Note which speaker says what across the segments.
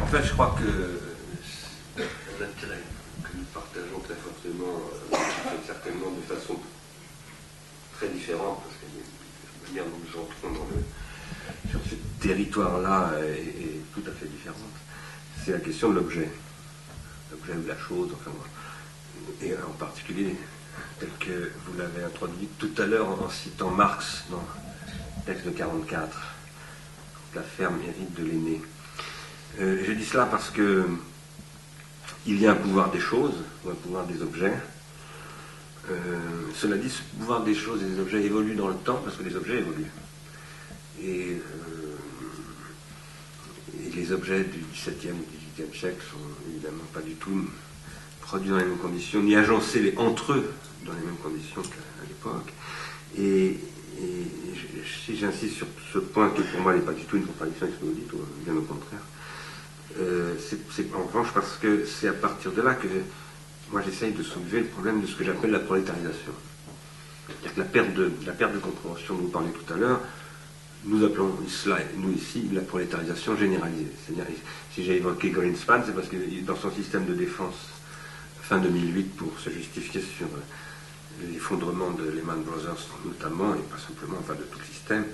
Speaker 1: fait, je crois que l'intérêt que nous partageons très fortement, certainement de façon très différente, parce que la manière dont nous entrons sur ce territoire-là est tout à fait différente, c'est la question de l'objet. L'objet ou la chose, enfin, et en particulier, tel que vous l'avez introduit tout à l'heure en citant Marx dans le texte de 44, la ferme hérite de l'aîné. Je dis cela parce que il y a un pouvoir des choses, ou un pouvoir des objets. Cela dit, ce pouvoir des choses et des objets évolue dans le temps, parce que les objets évoluent. Et les objets du XVIIe ou du XVIIIe siècle sont évidemment pas du tout produits dans les mêmes conditions, ni agencés entre eux dans les mêmes conditions qu'à l'époque. Et si j'insiste sur ce point qui pour moi n'est pas du tout une contradiction avec ce que vous dites, bien au contraire, c'est en revanche parce que c'est à partir de là que moi j'essaye de soulever le problème de ce que j'appelle la prolétarisation. C'est-à-dire que la perte de compréhension dont vous parlez tout à l'heure, nous appelons cela, nous ici, la prolétarisation généralisée. C'est-à-dire, si j'ai évoqué Greenspan, c'est parce que dans son système de défense, fin 2008, pour se justifier sur l'effondrement de Lehman Brothers notamment, et pas simplement, enfin de tout le système,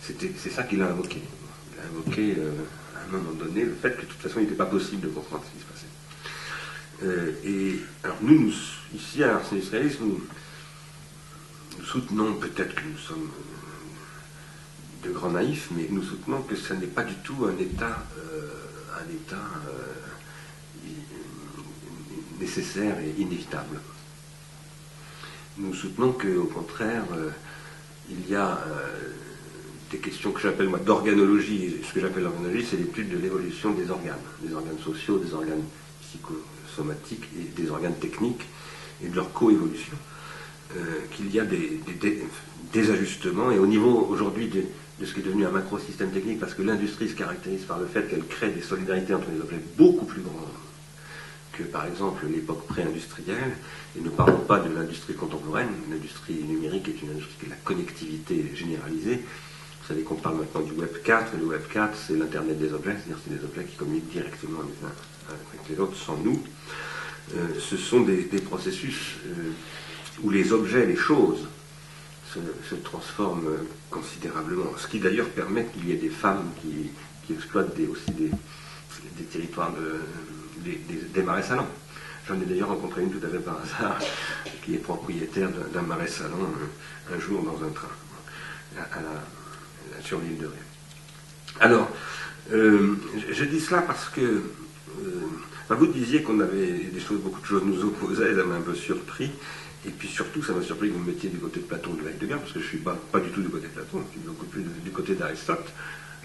Speaker 1: c'est ça qu'il a invoqué. Il a invoqué, à un moment donné, le fait que de toute façon, il n'était pas possible de comprendre ce qui se passait. Et alors nous ici, à l'Ars Industrialis, nous soutenons, peut-être que nous sommes de grands naïfs, mais nous soutenons que ce n'est pas du tout un état nécessaire et inévitable. Nous soutenons qu'au contraire, il y a des questions que j'appelle moi d'organologie. Et ce que j'appelle l'organologie, c'est l'étude de l'évolution des organes sociaux, des organes psychosomatiques et des organes techniques, et de leur coévolution. Qu'il y a des ajustements, et au niveau aujourd'hui de ce qui est devenu un macro-système technique, parce que l'industrie se caractérise par le fait qu'elle crée des solidarités entre les objets beaucoup plus grandes que, par exemple, l'époque pré-industrielle, et ne parlons pas de l'industrie contemporaine. L'industrie numérique est une industrie qui est la connectivité généralisée. Vous savez qu'on parle maintenant du Web 4, et le Web 4, c'est l'Internet des objets, c'est-à-dire c'est des objets qui communiquent directement les uns avec les autres sans nous. Ce sont des processus où les objets, les choses, se transforment considérablement. Ce qui d'ailleurs permet qu'il y ait des femmes qui exploitent aussi des territoires des marais salants. J'en ai d'ailleurs rencontré une tout à fait par hasard, qui est propriétaire d'un marais salant un jour dans un train, sur l'île de Ré. Alors, je dis cela parce que vous disiez qu'on avait beaucoup de choses nous opposaient, ça m'a un peu surpris. Et puis surtout, ça m'a surpris que vous me mettiez du côté de Platon ou de Heidegger, parce que je ne suis pas du tout du côté de Platon, je suis beaucoup plus du côté d'Aristote.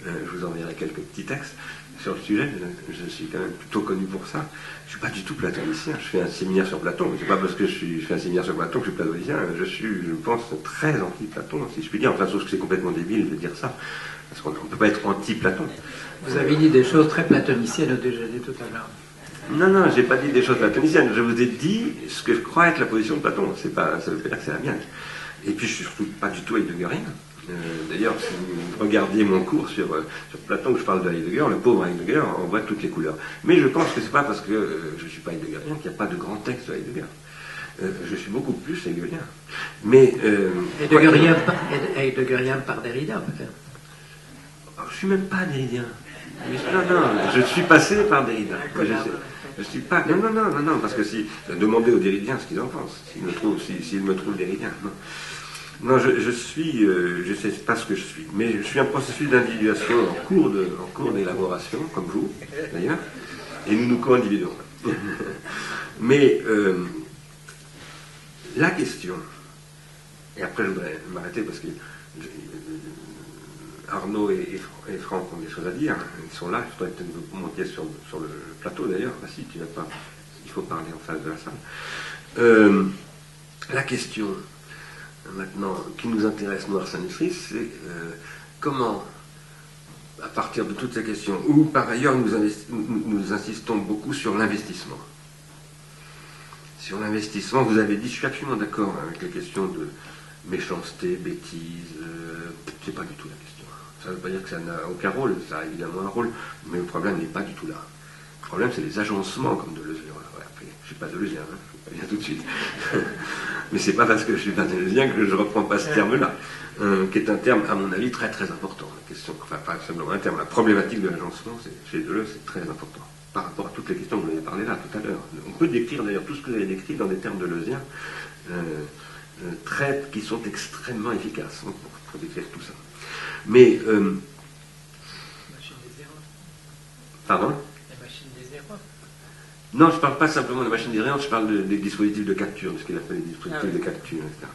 Speaker 1: Je vous enverrai quelques petits textes sur le sujet, je suis quand même plutôt connu pour ça. Je ne suis pas du tout platonicien, je fais un séminaire sur Platon, mais ce n'est pas parce que je fais un séminaire sur Platon que je suis platonicien, je pense, très anti-Platon, si je puis dire, enfin, sauf que c'est complètement débile de dire ça, parce qu'on ne peut pas être anti-Platon.
Speaker 2: Vous avez dit des choses très platoniciennes au déjeuner tout à l'heure.
Speaker 1: Non, j'ai pas dit des choses platoniciennes. Je vous ai dit ce que je crois être la position de Platon. Ça veut pas dire que c'est la mienne. Et puis je suis surtout pas du tout heideggerien. D'ailleurs, si vous regardiez mon cours sur Platon où je parle de Heidegger, le pauvre Heidegger en voit toutes les couleurs. Mais je pense que c'est pas parce que je suis pas heideggerien qu'il n'y a pas de grand texte de Heidegger. Je suis beaucoup plus heideggerien. Mais
Speaker 2: Heideggerien par Derrida, peut-être.
Speaker 1: Je suis même pas derridien. Non, je suis passé par Derrida. Je suis pas. Non, parce que si. Demandez aux Derridiens ce qu'ils en pensent, s'ils me trouvent Derridien. Non, je sais pas ce que je suis, mais je suis un processus d'individuation en cours d'élaboration, comme vous, d'ailleurs, et nous nous co-individuons. Mais la question, et après je voudrais m'arrêter parce que Arnaud et Franck ont des choses à dire, ils sont là, il faudrait peut-être vous monter sur le plateau d'ailleurs, si tu n'as pas, il faut parler en face de la salle. La question, maintenant, qui nous intéresse, nous, Ars Industries, c'est comment, à partir de toutes ces questions, où par ailleurs nous insistons beaucoup sur l'investissement. Sur l'investissement, vous avez dit, je suis absolument d'accord avec les questions de méchanceté, bêtise, c'est pas du tout la question. Ça ne veut pas dire que ça n'a aucun rôle, ça a évidemment un rôle, mais le problème n'est pas du tout là. Le problème, c'est les agencements comme Deleuze. Ouais, après, je ne suis pas deleuzien, hein, je vous préviens tout de suite. Mais c'est pas parce que je suis pas deleuzien que je ne reprends pas ce terme-là, qui est un terme, à mon avis, très très important. La question, enfin, pas simplement un terme, la problématique de l'agencement, chez Deleuze, c'est très important. Par rapport à toutes les questions que vous avez parlé là tout à l'heure. On peut décrire d'ailleurs tout ce que vous avez décrit dans des termes deleuziens, qui sont extrêmement efficaces pour décrire tout ça. Mais.
Speaker 2: Machine des erreurs.
Speaker 1: Pardon?
Speaker 2: La machine des erreurs.
Speaker 1: Non, je ne parle pas simplement de machine des erreurs, je parle des dispositifs de capture, de ce qu'il appelle les dispositifs de capture, etc.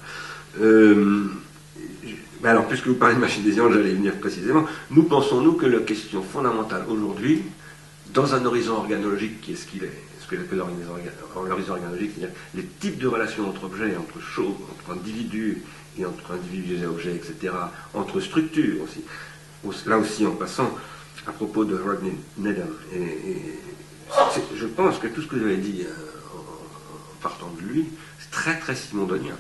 Speaker 1: Alors, puisque vous parlez de machine des erreurs, j'allais y venir précisément. Nous pensons-nous que la question fondamentale aujourd'hui, dans un horizon organologique qui est ce qu'il est, ce que j'appelle l'horizon organologique, c'est-à-dire les types de relations entre objets, entre choses, entre individus et entre individus et objets, etc., entre structures aussi, là aussi en passant à propos de Rodney Needham. Je pense que tout ce que vous avez dit en partant de lui, c'est très très simondonien.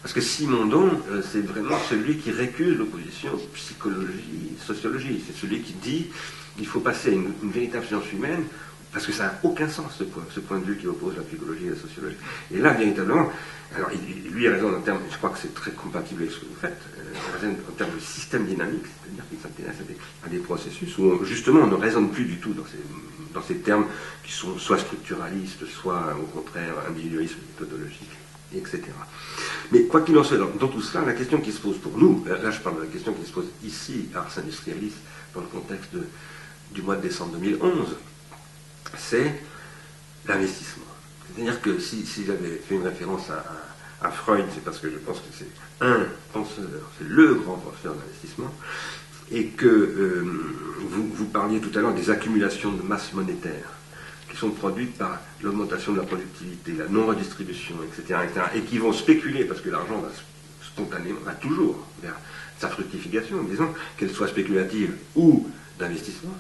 Speaker 1: Parce que Simondon, c'est vraiment celui qui récuse l'opposition psychologie, sociologie. C'est celui qui dit qu'il faut passer à une véritable science humaine, parce que ça n'a aucun sens, ce point de vue qui oppose la psychologie et la sociologie. Et là, véritablement, alors lui, il raisonne en termes, je crois que c'est très compatible avec ce que vous faites, il raisonne en termes de système dynamique, c'est-à-dire qu'il s'intéresse à des processus où, justement, on ne raisonne plus du tout dans ces termes qui sont soit structuralistes, soit, au contraire, individualisme méthodologique, etc. Mais quoi qu'il en soit, dans tout cela, la question qui se pose pour nous, là je parle de la question qui se pose ici, à Ars Industrialis, dans le contexte du mois de décembre 2011, c'est l'investissement. C'est-à-dire que si j'avais fait une référence à Freud, c'est parce que je pense que c'est un penseur, c'est le grand penseur d'investissement, et que vous parliez tout à l'heure des accumulations de masse monétaire qui sont produites par l'augmentation de la productivité, la non-redistribution, etc., et qui vont spéculer, parce que l'argent va spontanément, va toujours vers sa fructification, disons, qu'elle soit spéculative ou d'investissement.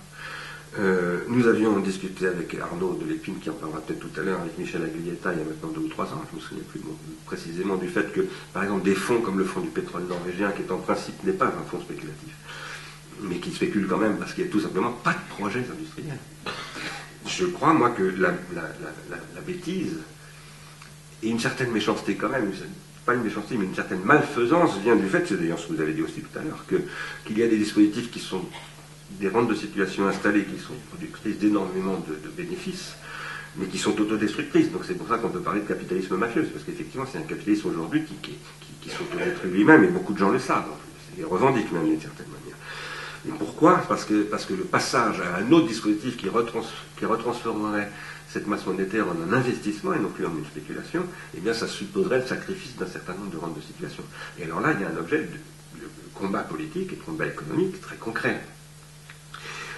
Speaker 1: Nous avions discuté avec Arnaud de Lépine, qui en parlera peut-être tout à l'heure, avec Michel Aguilletta, il y a maintenant 2 ou 3 ans, je ne me souviens plus précisément du fait que, par exemple, des fonds comme le fonds du pétrole norvégien, qui est en principe n'est pas un fonds spéculatif, mais qui spécule quand même parce qu'il n'y a tout simplement pas de projets industriels. Je crois, moi, que la bêtise et une certaine méchanceté quand même, pas une méchanceté, mais une certaine malfaisance vient du fait, c'est d'ailleurs ce que vous avez dit aussi tout à l'heure, qu'il y a des dispositifs qui sont des rentes de situation installées qui sont productrices d'énormément de bénéfices, mais qui sont autodestructrices. Donc c'est pour ça qu'on peut parler de capitalisme mafieux, parce qu'effectivement c'est un capitalisme aujourd'hui qui s'autodétruit lui-même, et beaucoup de gens le savent, ils revendiquent même d'une certaine manière. Et pourquoi ? Parce que le passage à un autre dispositif qui retransformerait cette masse monétaire en un investissement et non plus en une spéculation, eh bien ça supposerait le sacrifice d'un certain nombre de rentes de situation. Et alors là, il y a un objet de combat politique et de combat économique très concret.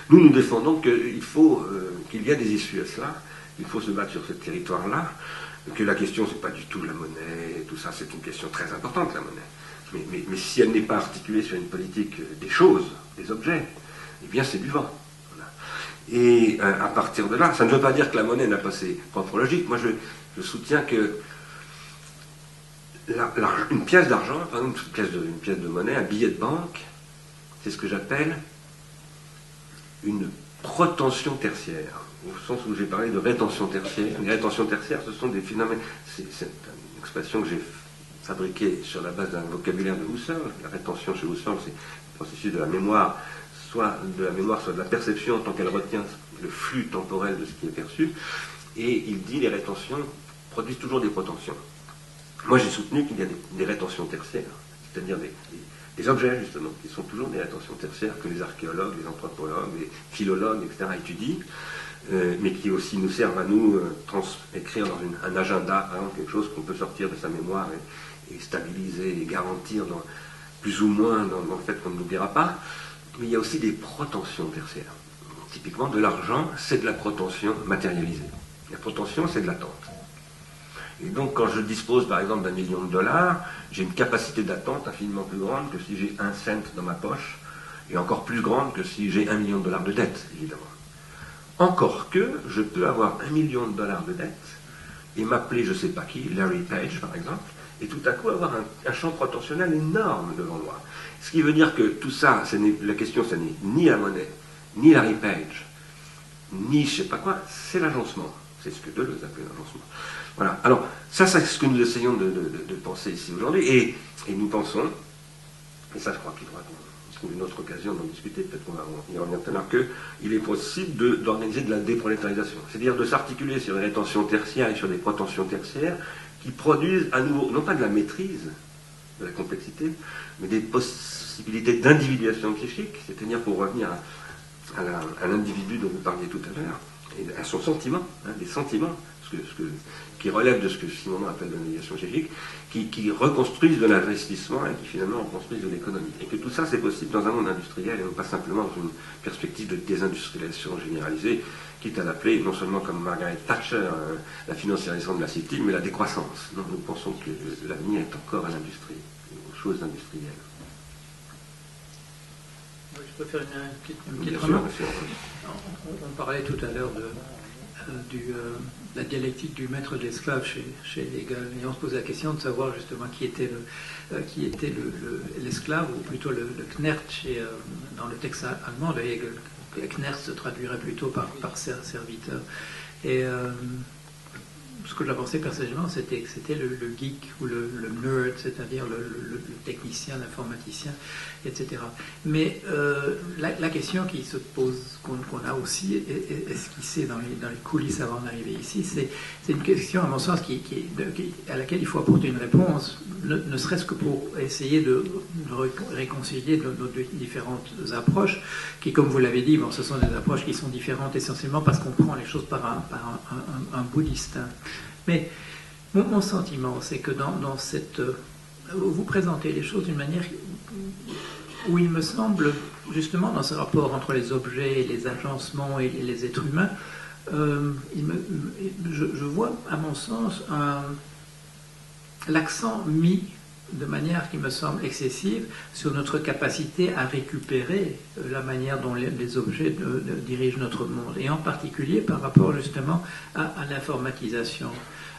Speaker 1: Nous défendons qu'il y a des issues à cela, il faut se battre sur ce territoire-là, que la question, c'est pas du tout la monnaie, tout ça, c'est une question très importante, la monnaie. Mais si elle n'est pas articulée sur une politique des choses, des objets, eh bien c'est du vent. Voilà. Et à partir de là, ça ne veut pas dire que la monnaie n'a pas ses propres logiques. Moi, je soutiens que une pièce d'argent, par exemple une pièce de monnaie, un billet de banque, c'est ce que j'appelle une protension tertiaire, au sens où j'ai parlé de rétention tertiaire. Les rétentions tertiaires, ce sont des phénomènes, c'est une expression que j'ai fabriquée sur la base d'un vocabulaire de Husserl. La rétention chez Husserl, c'est le processus de la mémoire, soit de la perception, tant qu'elle retient le flux temporel de ce qui est perçu, et il dit les rétentions produisent toujours des protensions. Moi j'ai soutenu qu'il y a des rétentions tertiaires, c'est-à-dire des objets, justement, qui sont toujours des rétentions tertiaires que les archéologues, les anthropologues, les philologues, etc. étudient, mais qui aussi nous servent à nous écrire dans un agenda, par exemple, quelque chose qu'on peut sortir de sa mémoire et stabiliser et garantir plus ou moins dans le fait qu'on ne l'oubliera pas. Mais il y a aussi des protensions tertiaires. Typiquement, de l'argent, c'est de la protention matérialisée. La protention, c'est de l'attente. Et donc, quand je dispose, par exemple, d'1 million de dollars, j'ai une capacité d'attente infiniment plus grande que si j'ai 1 cent dans ma poche, et encore plus grande que si j'ai 1 million de dollars de dette, évidemment. Encore que, je peux avoir 1 million de dollars de dette, et m'appeler je ne sais pas qui, Larry Page, par exemple, et tout à coup avoir un champ potentiel énorme devant moi. Ce qui veut dire que tout ça, la question, ce n'est ni la monnaie, ni Larry Page, ni je sais pas quoi, c'est l'agencement. C'est ce que Deleuze appelle l'agencement. Voilà. Alors, ça, c'est ce que nous essayons de penser ici aujourd'hui, et nous pensons, et ça, je crois qu'il faudra qu'on trouve une autre occasion d'en discuter, peut-être qu'on va y revenir tout à l'heure, qu'il est possible d'organiser de la déprolétarisation, c'est-à-dire de s'articuler sur des rétentions tertiaires et sur des protensions tertiaires qui produisent à nouveau, non pas de la maîtrise de la complexité, mais des possibilités d'individuation psychique, c'est-à-dire pour revenir à l'individu dont vous parliez tout à l'heure, et à son sentiment, des sentiments, qui relèvent de ce que Simondon appelle de l'individuation psychique, qui reconstruisent de l'investissement et qui finalement reconstruisent de l'économie. Et que tout ça, c'est possible dans un monde industriel et non pas simplement dans une perspective de désindustrialisation généralisée, quitte à l'appeler, non seulement comme Margaret Thatcher, la financiarisation de la cité, mais la décroissance. Donc nous pensons que l'avenir est encore à l'industrie, aux choses industrielles.
Speaker 2: Je peux faire une petite remarque. On parlait tout à l'heure de la dialectique du maître de l'esclave chez Hegel, et on se posait la question de savoir justement qui était l'esclave, ou plutôt le Knecht dans le texte allemand de Hegel. Le Knecht se traduirait plutôt par serviteur. Et ce que j'avançais personnellement, c'était que c'était le geek ou le nerd, c'est-à-dire le technicien, l'informaticien, etc. Mais la question qui se pose, qu'on a aussi esquissée dans les coulisses avant d'arriver ici, c'est une question, à mon sens, à laquelle il faut apporter une réponse, ne serait-ce que pour essayer de réconcilier nos différentes approches, qui, comme vous l'avez dit, ce sont des approches qui sont différentes essentiellement parce qu'on prend les choses par un bout distinct. Mais mon sentiment, c'est que dans cette... vous présentez les choses d'une manière où il me semble, justement, dans ce rapport entre les objets, et les agencements et les êtres humains, je vois, à mon sens, l'accent mis de manière qui me semble excessive sur notre capacité à récupérer la manière dont les objets dirigent notre monde, et en particulier par rapport justement à l'informatisation.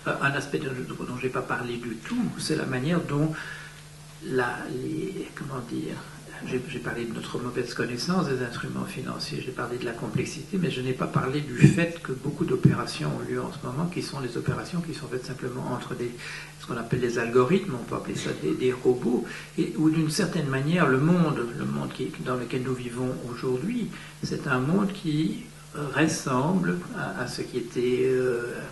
Speaker 2: Un aspect dont je n'ai pas parlé du tout, c'est la manière dont comment dire, j'ai parlé de notre mauvaise connaissance des instruments financiers, j'ai parlé de la complexité, mais je n'ai pas parlé du fait que beaucoup d'opérations ont lieu en ce moment, qui sont des opérations qui sont faites simplement entre ce qu'on appelle des algorithmes, on peut appeler ça des robots, où d'une certaine manière, le monde dans lequel nous vivons aujourd'hui, c'est un monde qui ressemble à ce qui était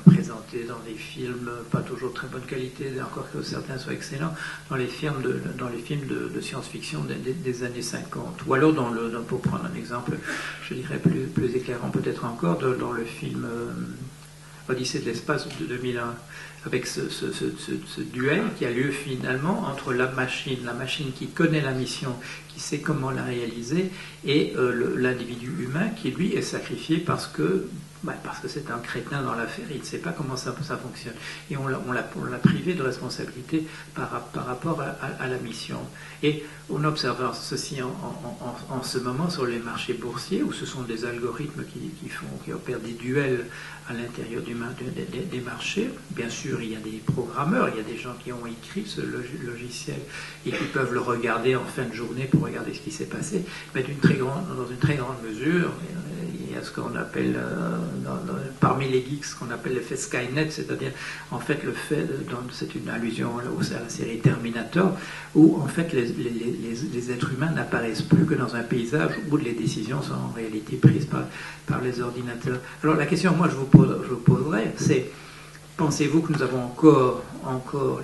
Speaker 2: présenté dans des films, pas toujours de très bonne qualité, encore que certains soient excellents, dans les films de science-fiction des années 50. Ou alors, pour prendre un exemple, je dirais plus éclairant peut-être encore, dans le film Odyssée de l'espace de 2001, avec ce duel qui a lieu finalement entre la machine qui connaît la mission, qui sait comment la réaliser, et l'individu humain qui, lui, est sacrifié parce que c'est un crétin dans l'affaire, il ne sait pas comment ça fonctionne. Et on l'a privé de responsabilité par rapport à la mission. Et on observe ceci en ce moment sur les marchés boursiers, où ce sont des algorithmes qui opèrent des duels à l'intérieur des marchés. Bien sûr, il y a des programmeurs, il y a des gens qui ont écrit ce logiciel et qui peuvent le regarder en fin de journée pour regarder ce qui s'est passé. Mais dans une très grande mesure, il y a ce qu'on appelle, parmi les geeks, ce qu'on appelle l'effet Skynet, c'est-à-dire, en fait, c'est une allusion à la série Terminator, où, en fait, les êtres humains n'apparaissent plus que dans un paysage où les décisions sont en réalité prises par les ordinateurs. Alors, la question que moi je vous poserai, c'est: pensez-vous que nous avons encore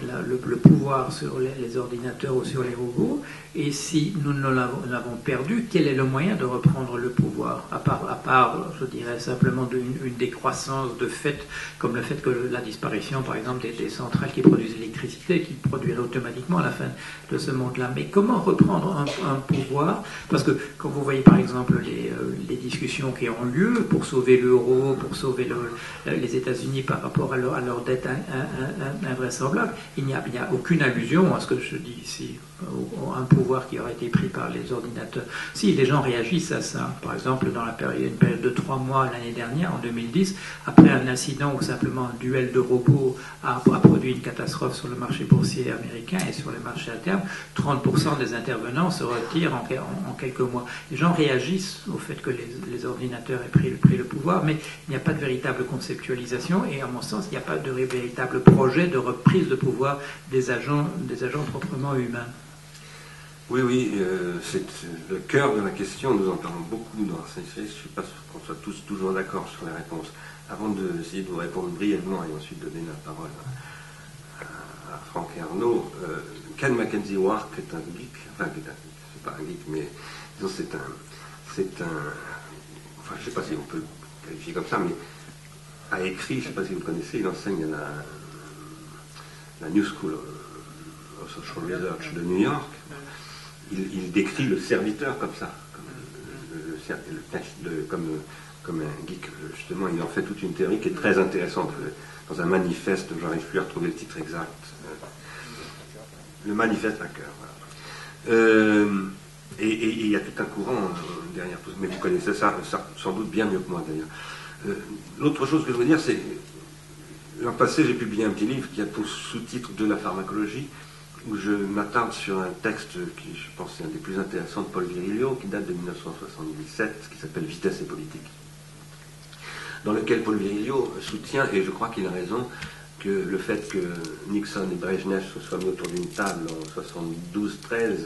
Speaker 2: le pouvoir sur les ordinateurs ou sur les robots? Et si nous l'avons perdu, quel est le moyen de reprendre le pouvoir, à part, je dirais, simplement une décroissance de fait, comme le fait que la disparition, par exemple, des centrales qui produisent l'électricité, qui produiraient automatiquement à la fin de ce monde-là. Mais comment reprendre un pouvoir? Parce que quand vous voyez, par exemple, les discussions qui ont lieu pour sauver l'euro, pour sauver les États-Unis par rapport à leur à leur dette invraisemblable. Il n'y a aucune allusion à ce que je dis ici, un pouvoir qui aurait été pris par les ordinateurs. Si, les gens réagissent à ça. Par exemple, dans une période de 3 mois l'année dernière, en 2010, après un incident où simplement un duel de robots a produit une catastrophe sur le marché boursier américain et sur les marchés à terme, 30% des intervenants se retirent en quelques mois. Les gens réagissent au fait que les ordinateurs aient pris le pouvoir, mais il n'y a pas de véritable conceptualisation et, à mon sens, il n'y a pas de véritable projet de reprise de pouvoir des agents proprement humains.
Speaker 1: Oui, c'est le cœur de la question. Nous en parlons beaucoup dans la série. Je ne suis pas sûr qu'on soit tous toujours d'accord sur les réponses. Avant d'essayer de vous répondre brièvement et ensuite donner la parole à Franck et Arnaud, Ken McKenzie Wark est un geek, enfin, c'est pas un geek, mais disons, c'est un, enfin, je ne sais pas si on peut le qualifier comme ça, mais a écrit, je ne sais pas si vous le connaissez, il enseigne à la New School of Social Research de New York. Il décrit le serviteur comme ça, comme un geek, justement. Il en fait toute une théorie qui est très intéressante. Dans un manifeste, j'arrive plus à retrouver le titre exact. Le manifeste hacker, voilà. Et il y a tout un courant derrière tout ça, mais vous connaissez ça sans doute bien mieux que moi d'ailleurs. L'autre chose que je veux dire, c'est l'an passé, j'ai publié un petit livre qui a pour sous-titre de la pharmacologie, où je m'attarde sur un texte qui, je pense, est un des plus intéressants de Paul Virilio, qui date de 1977, qui s'appelle Vitesse et politique, dans lequel Paul Virilio soutient, et je crois qu'il a raison, que le fait que Nixon et Brejnev se soient mis autour d'une table en 72-13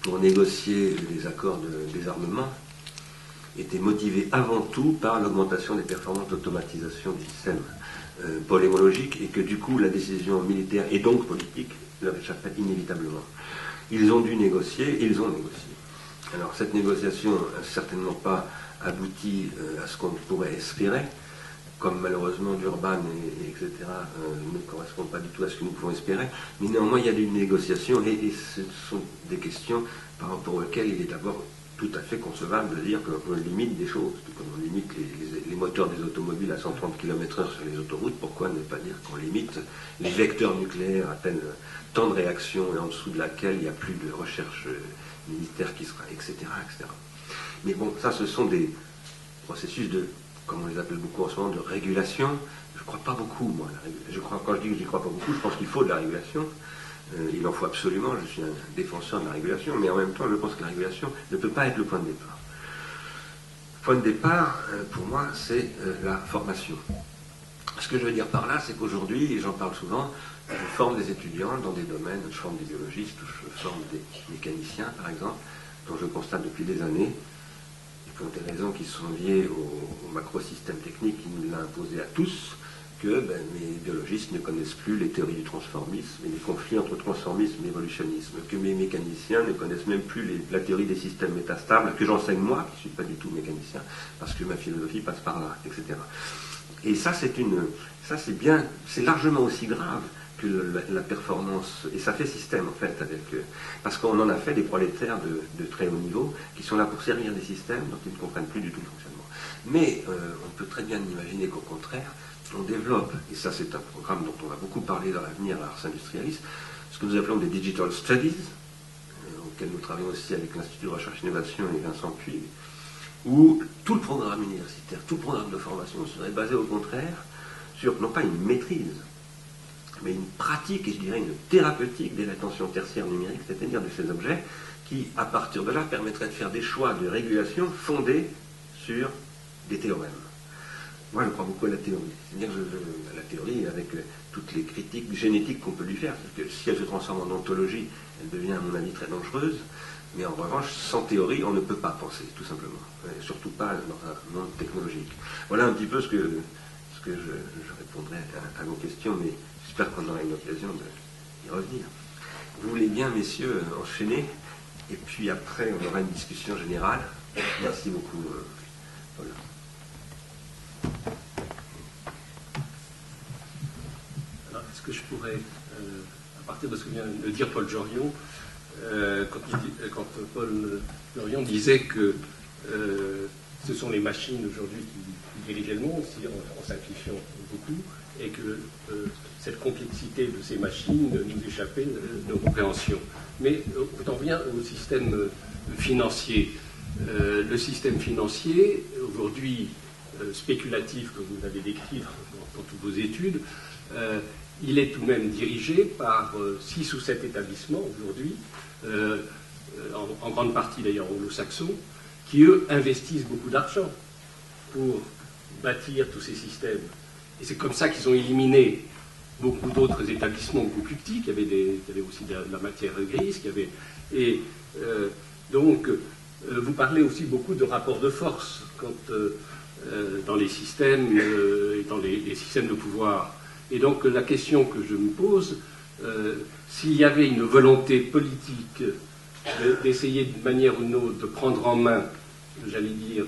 Speaker 1: pour négocier les accords de désarmement était motivé avant tout par l'augmentation des performances d'automatisation du système polémologique, et que du coup la décision militaire et donc politique leur échappait inévitablement. Ils ont dû négocier, ils ont négocié. Alors cette négociation n'a certainement pas abouti à ce qu'on pourrait espérer, comme malheureusement Durban etc. Ne correspondent pas du tout à ce que nous pouvons espérer, mais néanmoins il y a eu une négociation et ce sont des questions par rapport auxquelles il est d'abord tout à fait concevable de dire qu'on limite des choses, comme on limite les moteurs des automobiles à 130 km/h sur les autoroutes. Pourquoi ne pas dire qu'on limite les vecteurs nucléaires à tel temps de réaction et en dessous de laquelle il n'y a plus de recherche militaire qui sera, etc., etc. Mais bon, ça ce sont des processus de, comme on les appelle beaucoup en ce moment, de régulation. Je ne crois pas beaucoup, moi. Quand je dis que je n'y crois pas beaucoup, je pense qu'il faut de la régulation. Il en faut absolument, je suis un défenseur de la régulation, mais en même temps, je pense que la régulation ne peut pas être le point de départ. Le point de départ, pour moi, c'est la formation. Ce que je veux dire par là, c'est qu'aujourd'hui, et j'en parle souvent, je forme des étudiants dans des domaines, je forme des biologistes, je forme des mécaniciens, par exemple, dont je constate depuis des années, et pour des raisons qui sont liées au macrosystème technique qui nous l'a imposé à tous, que mes biologistes ne connaissent plus les théories du transformisme et les conflits entre transformisme et évolutionnisme, que mes mécaniciens ne connaissent même plus la théorie des systèmes métastables, que j'enseigne moi, qui ne suis pas du tout mécanicien, parce que ma philosophie passe par là, etc. Et ça, c'est largement aussi grave que la performance, et ça fait système en fait, parce qu'on en a fait des prolétaires de très haut niveau, qui sont là pour servir des systèmes dont ils ne comprennent plus du tout le fonctionnement. Mais on peut très bien imaginer qu'au contraire, on développe, et ça c'est un programme dont on va beaucoup parler dans l'avenir à Ars Industrialis, ce que nous appelons des Digital Studies, auxquels nous travaillons aussi avec l'Institut de Recherche et Innovation et Vincent Puig, où tout le programme universitaire, tout le programme de formation serait basé au contraire sur, non pas une maîtrise, mais une pratique, et je dirais une thérapeutique des l'attention tertiaire numérique, c'est-à-dire de ces objets qui, à partir de là, permettraient de faire des choix de régulation fondés sur des théorèmes. Moi, je crois beaucoup à la théorie. C'est-à-dire à la théorie avec toutes les critiques génétiques qu'on peut lui faire. Parce que si elle se transforme en ontologie, elle devient, à mon avis, très dangereuse. Mais en revanche, sans théorie, on ne peut pas penser, tout simplement. Et surtout pas dans un monde technologique. Voilà un petit peu ce que je répondrai à vos questions, mais j'espère qu'on aura une occasion d'y revenir. Vous voulez bien, messieurs, enchaîner, et puis après, on aura une discussion générale. Merci beaucoup, Paul.
Speaker 3: Alors, est-ce que je pourrais, à partir de ce que vient de dire Paul Jorion, quand Paul Jorion disait que ce sont les machines aujourd'hui qui dirigent le monde, si en simplifiant beaucoup, et que cette complexité de ces machines nous échappait de nos compréhensions. Mais on en revient au système financier. Le système financier, aujourd'hui spéculatif, comme vous l'avez décrit dans toutes vos études, il est tout de même dirigé par 6 ou 7 établissements aujourd'hui, en grande partie d'ailleurs anglo-saxons, qui eux investissent beaucoup d'argent pour bâtir tous ces systèmes. Et c'est comme ça qu'ils ont éliminé beaucoup d'autres établissements beaucoup plus petits, qui avaient aussi de la matière grise, donc vous parlez aussi beaucoup de rapports de force dans les systèmes et dans les systèmes de pouvoir. Et donc la question que je me pose, s'il y avait une volonté politique d'essayer d'une manière ou d'une autre de prendre en main, j'allais dire,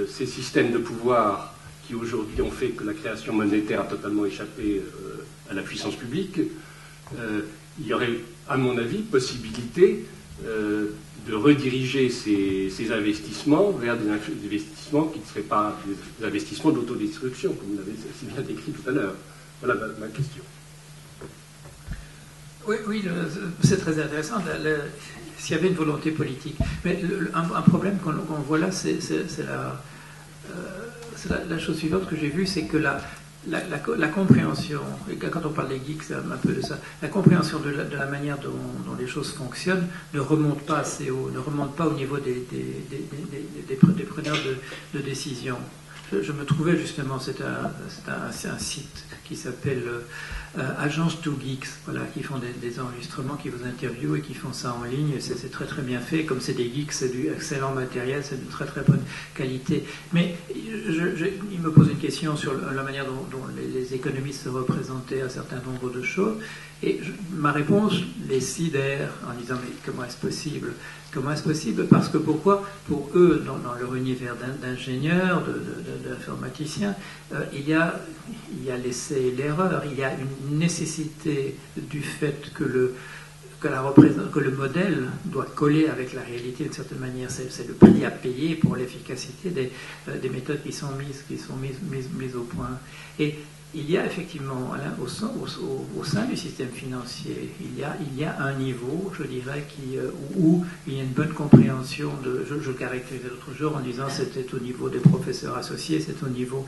Speaker 3: ces systèmes de pouvoir qui aujourd'hui ont fait que la création monétaire a totalement échappé à la puissance publique, il y aurait, à mon avis, possibilité de rediriger ces investissements vers des investissements qui ne seraient pas des investissements d'autodestruction, comme vous l'avez si bien décrit tout à l'heure. Voilà ma question.
Speaker 2: Oui, c'est très intéressant, s'il y avait une volonté politique. Mais un problème qu'on voit là, c'est la chose suivante que j'ai vue, c'est que la compréhension, et quand on parle des geeks, c'est un peu de ça, la compréhension de la manière dont les choses fonctionnent ne remonte pas assez haut, ne remonte pas au niveau des preneurs de décision. Je me trouvais justement, c'est un site qui s'appelle Agence 2 Geeks, voilà, qui font des enregistrements, qui vous interviewent et qui font ça en ligne. C'est très très bien fait. Comme c'est des geeks, c'est du excellent matériel, c'est de très très bonne qualité. Mais il me pose une question sur la manière dont les économistes se représentaient un certain nombre de choses. Et ma réponse les sidère en disant mais comment est-ce possible ? Comment est-ce possible ? Parce que pourquoi ? Pour eux, dans leur univers d'ingénieurs, d'informaticiens, il y a l'essai et l'erreur, il y a une nécessité du fait que le modèle doit coller avec la réalité d'une certaine manière. C'est le prix à payer pour l'efficacité des méthodes qui sont mises au point. Et il y a effectivement, au sein du système financier, il y a un niveau, je dirais, où il y a une bonne compréhension je caractérisais l'autre jour en disant c'était au niveau des professeurs associés, c'est au niveau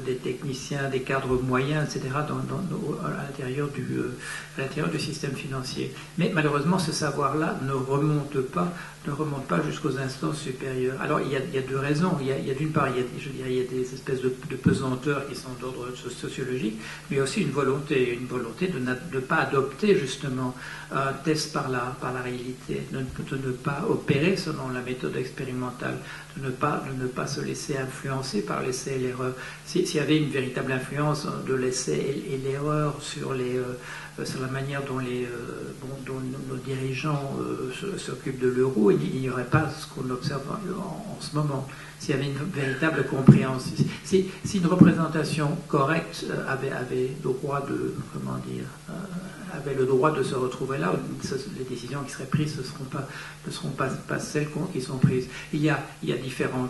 Speaker 2: des techniciens, des cadres moyens, etc., à l'intérieur du système financier. Mais malheureusement, ce savoir-là ne remonte pas jusqu'aux instances supérieures. Alors, il y a deux raisons. Il y a d'une part, il y a des espèces de pesanteurs qui sont d'ordre sociologique, mais aussi une volonté de ne pas adopter justement un test par la réalité, de ne pas opérer selon la méthode expérimentale, de ne pas se laisser influencer par l'essai et l'erreur. S'il y avait une véritable influence de l'essai et l'erreur sur la manière dont nos dirigeants s'occupent de l'euro, il n'y aurait pas ce qu'on observe en ce moment. S'il y avait une véritable compréhension, si une représentation correcte avait le droit avait le droit de se retrouver là, les décisions qui seraient prises ne seront pas celles qui sont prises. Il y a différents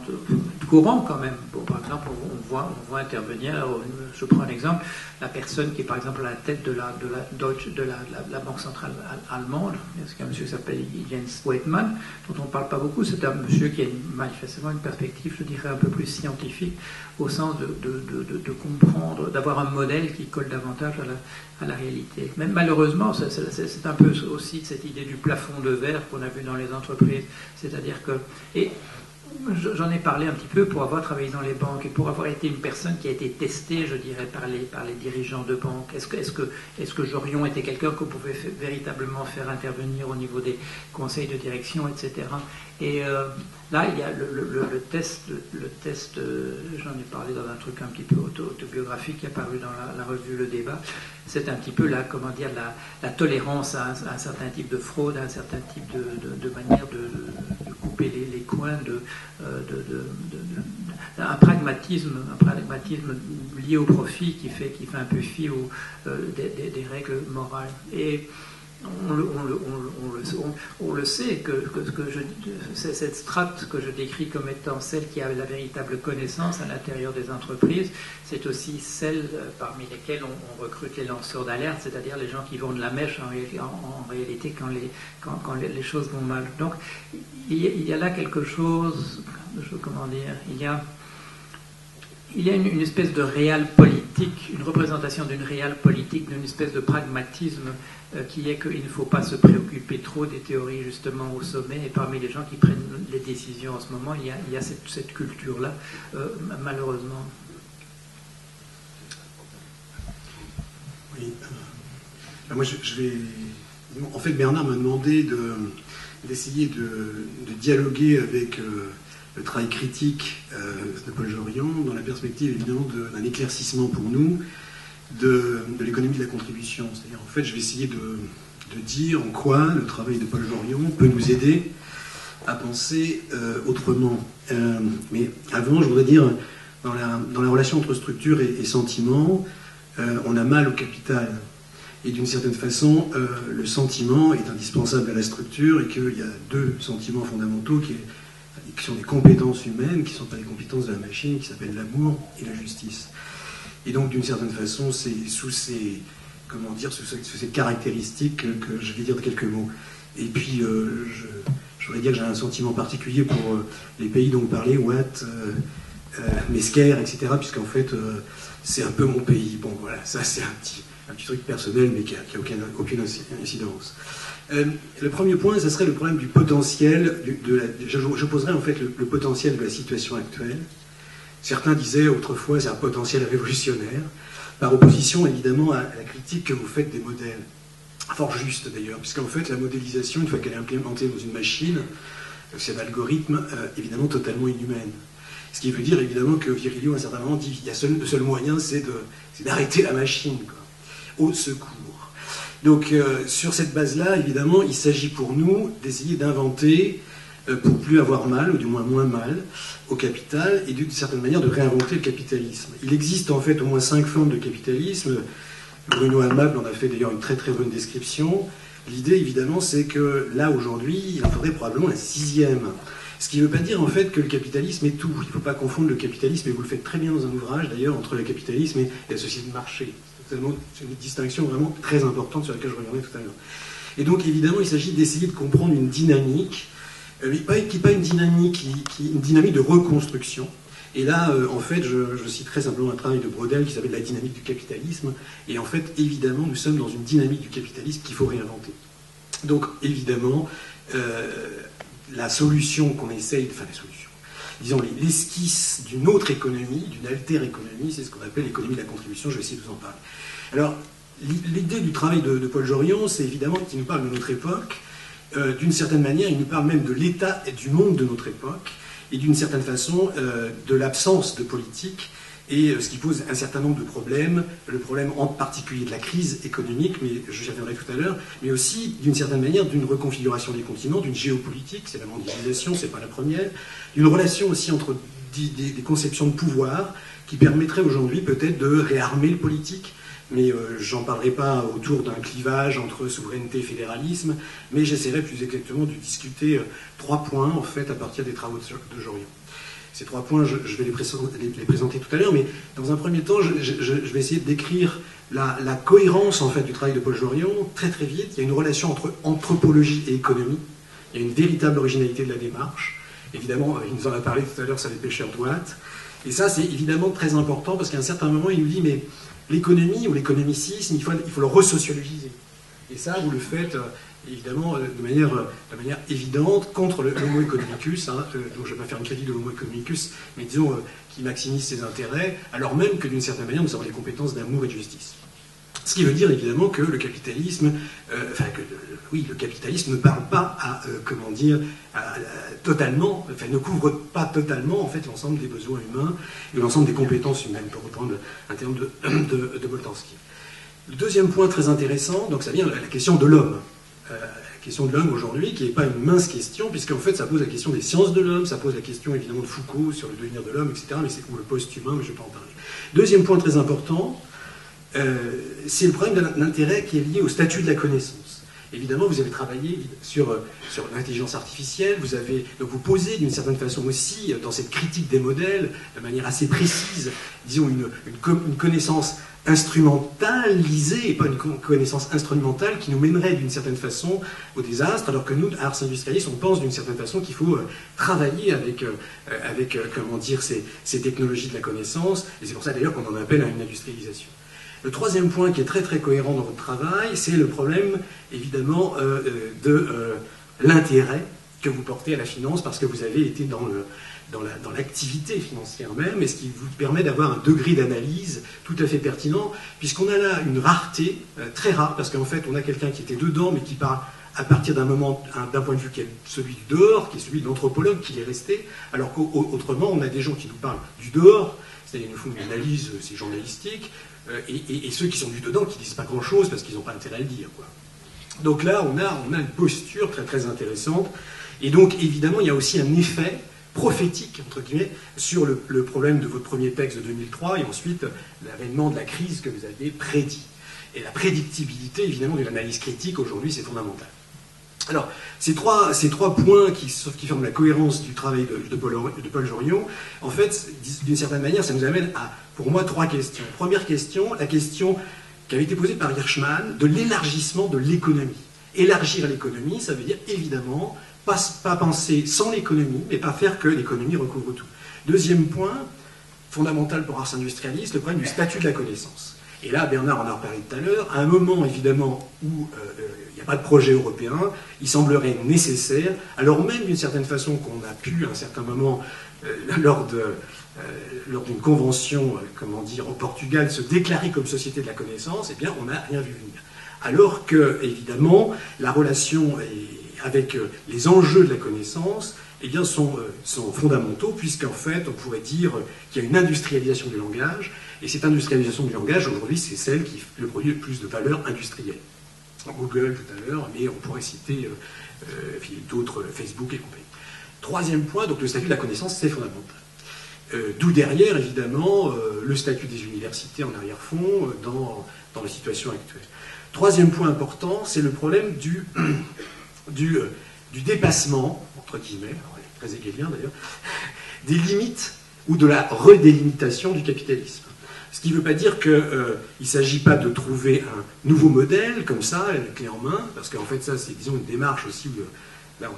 Speaker 2: courants quand même. Bon, par exemple, on voit intervenir, je prends un exemple, la personne qui est par exemple à la tête de la Banque centrale allemande, c'est un monsieur qui s'appelle Jens Weidmann, dont on ne parle pas beaucoup. C'est un monsieur qui a manifestement une perspective, je dirais, un peu plus scientifique, au sens de comprendre, d'avoir un modèle qui colle davantage à la réalité. Même malheureusement, c'est un peu aussi cette idée du plafond de verre qu'on a vu dans les entreprises. C'est-à-dire que... Et j'en ai parlé un petit peu pour avoir travaillé dans les banques et pour avoir été une personne qui a été testée, je dirais, par les dirigeants de banques. Est-ce que Jorion était quelqu'un qu'on pouvait véritablement faire intervenir au niveau des conseils de direction, etc. Et là, il y a le test, j'en ai parlé dans un truc un petit peu autobiographique qui est apparu dans la revue Le Débat. C'est un petit peu la tolérance à un certain type de fraude, à un certain type de manière de couper les coins, un pragmatisme lié au profit qui fait un peu fi des règles morales. Et On le sait, cette strate que je décris comme étant celle qui a la véritable connaissance à l'intérieur des entreprises, c'est aussi celle parmi lesquelles on recrute les lanceurs d'alerte, c'est-à-dire les gens qui vont de la mèche en réalité quand les choses vont mal. Donc il y a là quelque chose, comment dire, il y a une espèce de réal politique, une représentation d'une réal politique, d'une espèce de pragmatisme qui est qu'il ne faut pas se préoccuper trop des théories justement au sommet. Et parmi les gens qui prennent les décisions en ce moment, il y a cette culture-là, malheureusement.
Speaker 4: Oui. Moi, je vais... En fait, Bernard m'a demandé d'essayer de dialoguer avec le travail critique de Paul Jorian dans la perspective évidemment d'un éclaircissement pour nous de l'économie de la contribution. C'est-à-dire, en fait, je vais essayer de dire en quoi le travail de Paul Jorian peut nous aider à penser autrement. Mais avant, je voudrais dire, dans la relation entre structure et sentiment, on a mal au capital. Et d'une certaine façon, le sentiment est indispensable à la structure et qu'il y a deux sentiments fondamentaux qui sont des compétences humaines, qui ne sont pas des compétences de la machine, qui s'appellent l'amour et la justice. Et donc, d'une certaine façon, c'est sous ces caractéristiques que je vais dire quelques mots. Et puis, je voudrais dire que j'ai un sentiment particulier pour les pays dont vous parlez, Watt, Mesquer, etc., puisqu'en fait, c'est un peu mon pays. Bon, voilà, ça, c'est un petit truc personnel, mais qui n'a aucune incidence. Le premier point, ce serait le problème du potentiel. Je poserais en fait le potentiel de la situation actuelle. Certains disaient autrefois c'est un potentiel révolutionnaire, par opposition évidemment à la critique que vous faites des modèles. Fort juste d'ailleurs, puisqu'en fait la modélisation, une fois qu'elle est implémentée dans une machine, c'est un algorithme évidemment totalement inhumaine. Ce qui veut dire évidemment que Virilio à un certain moment dit il y a le seul moyen c'est d'arrêter la machine, quoi. Au secours. Donc sur cette base-là, évidemment, il s'agit pour nous d'essayer d'inventer, pour plus avoir mal, ou du moins moins mal, au capital, et d'une certaine manière de réinventer le capitalisme. Il existe en fait au moins 5 formes de capitalisme. Bruno Amable en a fait d'ailleurs une très très bonne description. L'idée évidemment c'est que là aujourd'hui, il en faudrait probablement un 6e. Ce qui ne veut pas dire en fait que le capitalisme est tout. Il ne faut pas confondre le capitalisme, et vous le faites très bien dans un ouvrage d'ailleurs, entre le capitalisme et la société de marché. C'est une distinction vraiment très importante sur laquelle je reviendrai tout à l'heure. Et donc évidemment il s'agit d'essayer de comprendre une dynamique, qui n'est pas une dynamique, une dynamique de reconstruction. Et là, en fait, je citerai simplement un travail de Brodel qui s'appelle La dynamique du capitalisme. Et en fait, évidemment, nous sommes dans une dynamique du capitalisme qu'il faut réinventer. Donc, évidemment, la solution qu'on essaye, enfin la solution, disons l'esquisse d'une autre économie, d'une alter-économie, c'est ce qu'on appelle l'économie de la contribution, je vais essayer de vous en parler. Alors, l'idée du travail de Paul Jorian, c'est évidemment qu'il nous parle de notre époque. D'une certaine manière, il nous parle même de l'état et du monde de notre époque, et d'une certaine façon de l'absence de politique, et ce qui pose un certain nombre de problèmes, le problème en particulier de la crise économique, mais j'y reviendrai tout à l'heure, mais aussi d'une certaine manière d'une reconfiguration des continents, d'une géopolitique, c'est la mondialisation, c'est pas la première, d'une relation aussi entre des conceptions de pouvoir qui permettraient aujourd'hui peut-être de réarmer le politique. Mais j'en parlerai pas autour d'un clivage entre souveraineté et fédéralisme, mais j'essaierai plus exactement de discuter 3 points, en fait, à partir des travaux de Jorian. Ces 3 points, je vais les présenter tout à l'heure, mais dans un premier temps, je vais essayer de décrire la cohérence, en fait, du travail de Paul Jorian, très très vite. Il y a une relation entre anthropologie et économie, il y a une véritable originalité de la démarche. Évidemment, il nous en a parlé tout à l'heure, ça les pêcheurs de Watt. Et ça, c'est évidemment très important, parce qu'à un certain moment, il nous dit, mais l'économie ou l'économicisme, il faut le resociologiser. Et ça, vous le faites évidemment de manière évidente contre l'homo economicus, donc je ne vais pas faire une critique de l'homo economicus, mais disons qui maximise ses intérêts, alors même que d'une certaine manière nous avons les compétences d'amour et de justice. Ce qui veut dire évidemment que le capitalisme, le capitalisme ne parle pas totalement, ne couvre pas totalement en fait l'ensemble des besoins humains et l'ensemble des compétences humaines, pour reprendre un terme de Boltanski. Le deuxième point très intéressant, donc ça vient de la question de l'homme. La question de l'homme aujourd'hui, qui n'est pas une mince question, puisqu'en fait ça pose la question des sciences de l'homme, ça pose la question évidemment de Foucault sur le devenir de l'homme, etc., mais c'est pour le post-humain, mais je ne vais pas en parler. Deuxième point très important, c'est le problème de l'intérêt qui est lié au statut de la connaissance. évidemment, vous avez travaillé sur l'intelligence artificielle, donc vous posez d'une certaine façon aussi, dans cette critique des modèles, de manière assez précise, disons, une connaissance instrumentalisée, et pas une connaissance instrumentale qui nous mènerait d'une certaine façon au désastre, alors que nous, Ars Industrialis, on pense d'une certaine façon qu'il faut travailler avec comment dire, ces technologies de la connaissance, et c'est pour ça d'ailleurs qu'on en appelle à une industrialisation. Le troisième point qui est très très cohérent dans votre travail, c'est le problème évidemment de l'intérêt que vous portez à la finance, parce que vous avez été dans l'activité financière même, et ce qui vous permet d'avoir un degré d'analyse tout à fait pertinent, puisqu'on a là une rareté très rare, parce qu'en fait on a quelqu'un qui était dedans, mais qui parle à partir d'un point de vue qui est celui du dehors, qui est celui de l'anthropologue qui est resté, alors qu'autrement on a des gens qui nous parlent du dehors, c'est-à-dire ils nous font une analyse, c'est journalistique, et ceux qui sont du dedans qui disent pas grand-chose parce qu'ils n'ont pas intérêt à le dire, quoi. Donc là on a une posture très très intéressante, et donc évidemment il y a aussi un effet prophétique, entre guillemets, sur le problème de votre premier texte de 2003 et ensuite l'avènement de la crise que vous avez prédit. Et la prédictibilité, évidemment, de l'analyse critique, aujourd'hui, c'est fondamental. Alors, ces trois points qui forment la cohérence du travail de Paul Jorion, en fait, d'une certaine manière, ça nous amène à, pour moi, trois questions. Première question, la question qui avait été posée par Hirschman de l'élargissement de l'économie. Élargir l'économie, ça veut dire, évidemment, pas penser sans l'économie, mais pas faire que l'économie recouvre tout. Deuxième point, fondamental pour Ars Industrialis, le problème du statut de la connaissance. Et là, Bernard en a reparlé tout à l'heure, à un moment évidemment où il n'y a pas de projet européen, il semblerait nécessaire, alors même d'une certaine façon qu'on a pu à un certain moment, lors d'une convention, comment dire, au Portugal, se déclarer comme société de la connaissance, eh bien on n'a rien vu venir. Alors que, évidemment, la relation avec les enjeux de la connaissance, eh bien, sont fondamentaux, puisqu'en fait, on pourrait dire qu'il y a une industrialisation du langage, et cette industrialisation du langage, aujourd'hui, c'est celle qui produit le plus de valeur industrielle. Google tout à l'heure, mais on pourrait citer d'autres, Facebook et compagnie. Troisième point, donc le statut de la connaissance, c'est fondamental. D'où derrière, évidemment, le statut des universités en arrière-fond dans la situation actuelle. Troisième point important, c'est le problème du dépassement, entre guillemets, alors elle est très hegelien d'ailleurs, des limites ou de la redélimitation du capitalisme. Ce qui ne veut pas dire qu'il ne s'agit pas de trouver un nouveau modèle, comme ça, clé en main, parce qu'en fait, ça, c'est, disons, une démarche aussi où, là,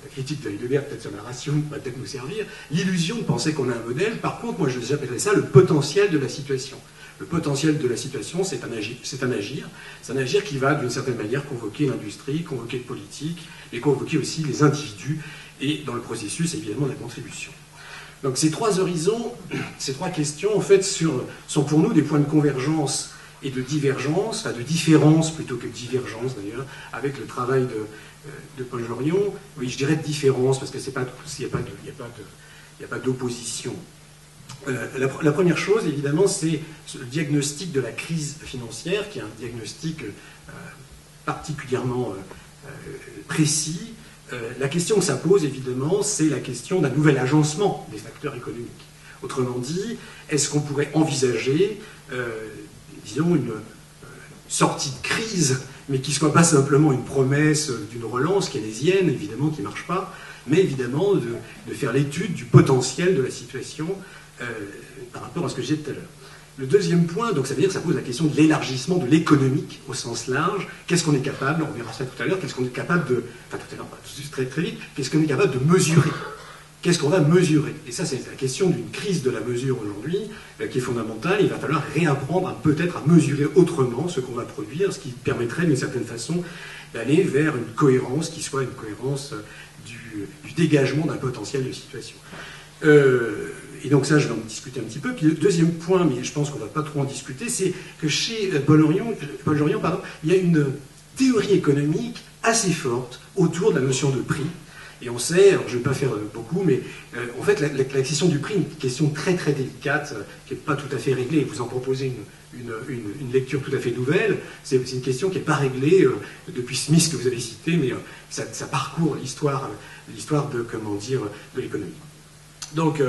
Speaker 4: la critique de Heidegger, peut-être sur la ration, va peut-être nous servir, l'illusion de penser qu'on a un modèle. Par contre, moi, j'appellerais ça le potentiel de la situation. Le potentiel de la situation, c'est un agir qui va, d'une certaine manière, convoquer l'industrie, convoquer le politique, et convoquer aussi les individus, et dans le processus, évidemment, la contribution. Donc ces trois horizons, ces trois questions, en fait, sont pour nous des points de convergence et de divergence, enfin de différence plutôt que de divergence d'ailleurs, avec le travail de Paul Jorion. Oui, je dirais de différence, parce qu'il n'y a pas d'opposition. La première chose, évidemment, c'est le diagnostic de la crise financière, qui est un diagnostic particulièrement précis. La question que ça pose, évidemment, c'est la question d'un nouvel agencement des facteurs économiques. Autrement dit, est-ce qu'on pourrait envisager, disons, une sortie de crise, mais qui ne soit pas simplement une promesse d'une relance keynésienne, évidemment, qui ne marche pas, mais évidemment de faire l'étude du potentiel de la situation par rapport à ce que j'ai dit tout à l'heure. Le deuxième point, donc ça veut dire que ça pose la question de l'élargissement de l'économique au sens large. Qu'est-ce qu'on est capable, on verra ça tout à l'heure, qu'est-ce qu'on est capable de, enfin tout à l'heure, pas tout de suite, très très vite, qu'est-ce qu'on est capable de mesurer? Qu'est-ce qu'on va mesurer? Et ça, c'est la question d'une crise de la mesure aujourd'hui, qui est fondamentale. Il va falloir réapprendre peut-être à mesurer autrement ce qu'on va produire, ce qui permettrait d'une certaine façon d'aller vers une cohérence qui soit une cohérence du dégagement d'un potentiel de situation. Et donc ça, je vais en discuter un petit peu. Puis le deuxième point, mais je pense qu'on ne va pas trop en discuter, c'est que chez Paul Jorion, il y a une théorie économique assez forte autour de la notion de prix. Et on sait, alors je ne vais pas faire beaucoup, mais en fait, la question du prix est une question très très délicate, qui n'est pas tout à fait réglée. Vous en proposez une lecture tout à fait nouvelle. C'est une question qui n'est pas réglée depuis Smith que vous avez cité, mais ça parcourt l'histoire de, comment dire, de l'économie. Donc,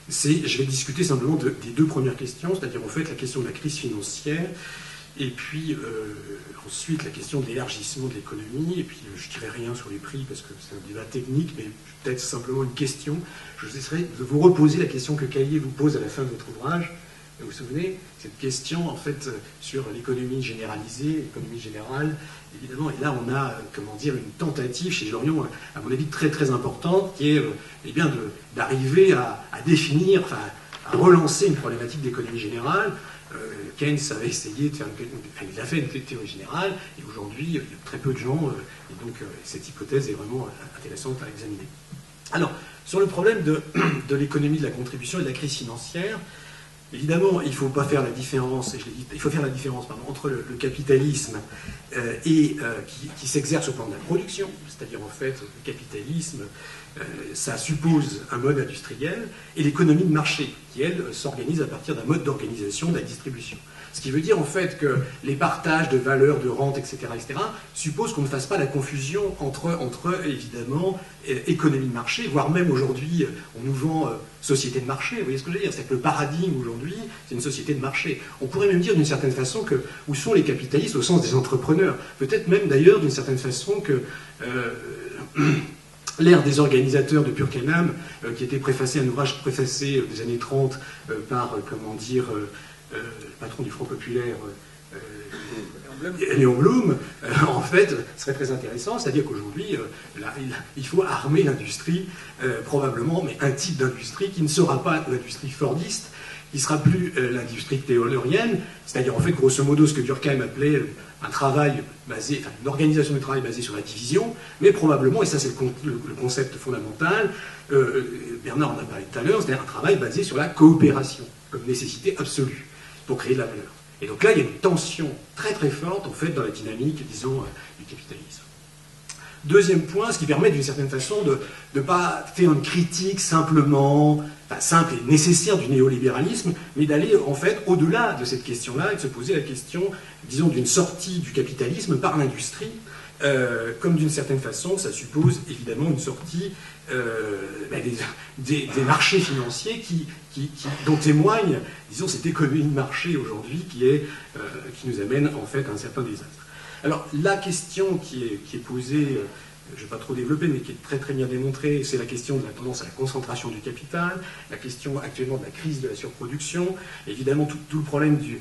Speaker 4: je vais discuter simplement des deux premières questions, c'est-à-dire en fait la question de la crise financière Et puis ensuite la question de l'élargissement de l'économie, et puis je ne dirai rien sur les prix parce que c'est un débat technique, mais peut-être simplement une question. Je vous essaierai de vous reposer la question que Caillier vous pose à la fin de votre ouvrage. Vous vous souvenez, cette question en fait sur l'économie généralisée, l'économie générale, évidemment, et là on a, comment dire, une tentative chez Jorion, à mon avis très très importante, qui est eh bien d'arriver à définir, enfin, à relancer une problématique d'économie générale. Keynes avait essayé de faire il a fait une théorie générale, et aujourd'hui il y a très peu de gens, et donc cette hypothèse est vraiment intéressante à examiner. Alors, sur le problème de l'économie de la contribution et de la crise financière, évidemment, il ne faut pas faire la différence, et je l'ai dit, il faut faire la différence entre le capitalisme qui s'exerce au plan de la production, c'est-à-dire en fait le capitalisme, ça suppose un mode industriel, et l'économie de marché, qui elle s'organise à partir d'un mode d'organisation de la distribution. Ce qui veut dire en fait que les partages de valeurs, de rentes, etc., supposent qu'on ne fasse pas la confusion entre évidemment, économie de marché, voire même aujourd'hui, on nous vend société de marché. Vous voyez ce que je veux dire? C'est que le paradigme aujourd'hui, c'est une société de marché. On pourrait même dire d'une certaine façon que où sont les capitalistes au sens des entrepreneurs? Peut-être même d'ailleurs d'une certaine façon que l'ère des organisateurs de Purkenham, qui était préfacé, un ouvrage préfacé des années 30 par, comment dire, le patron du Front Populaire, Léon Blum, en fait, serait très intéressant, c'est-à-dire qu'aujourd'hui, il faut armer l'industrie, probablement, mais un type d'industrie qui ne sera pas l'industrie fordiste, qui sera plus l'industrie taylorienne, c'est-à-dire en fait, grosso modo, ce que Durkheim appelait un travail basé, enfin, une organisation du travail basée sur la division, mais probablement, et ça c'est le concept fondamental, Bernard en a parlé tout à l'heure, c'est-à-dire un travail basé sur la coopération, comme nécessité absolue, pour créer de la valeur. Et donc là, il y a une tension très très forte, en fait, dans la dynamique, disons, du capitalisme. Deuxième point, ce qui permet d'une certaine façon de ne pas faire une critique simplement, enfin, simple et nécessaire du néolibéralisme, mais d'aller en fait au-delà de cette question-là et de se poser la question, disons, d'une sortie du capitalisme par l'industrie, comme d'une certaine façon, ça suppose évidemment une sortie des marchés financiers dont témoigne, disons, cette économie de marché aujourd'hui qui nous amène en fait à un certain désastre. Alors, la question qui est posée, je ne vais pas trop développer, mais qui est très très bien démontrée, c'est la question de la tendance à la concentration du capital, la question actuellement de la crise de la surproduction, évidemment tout le problème du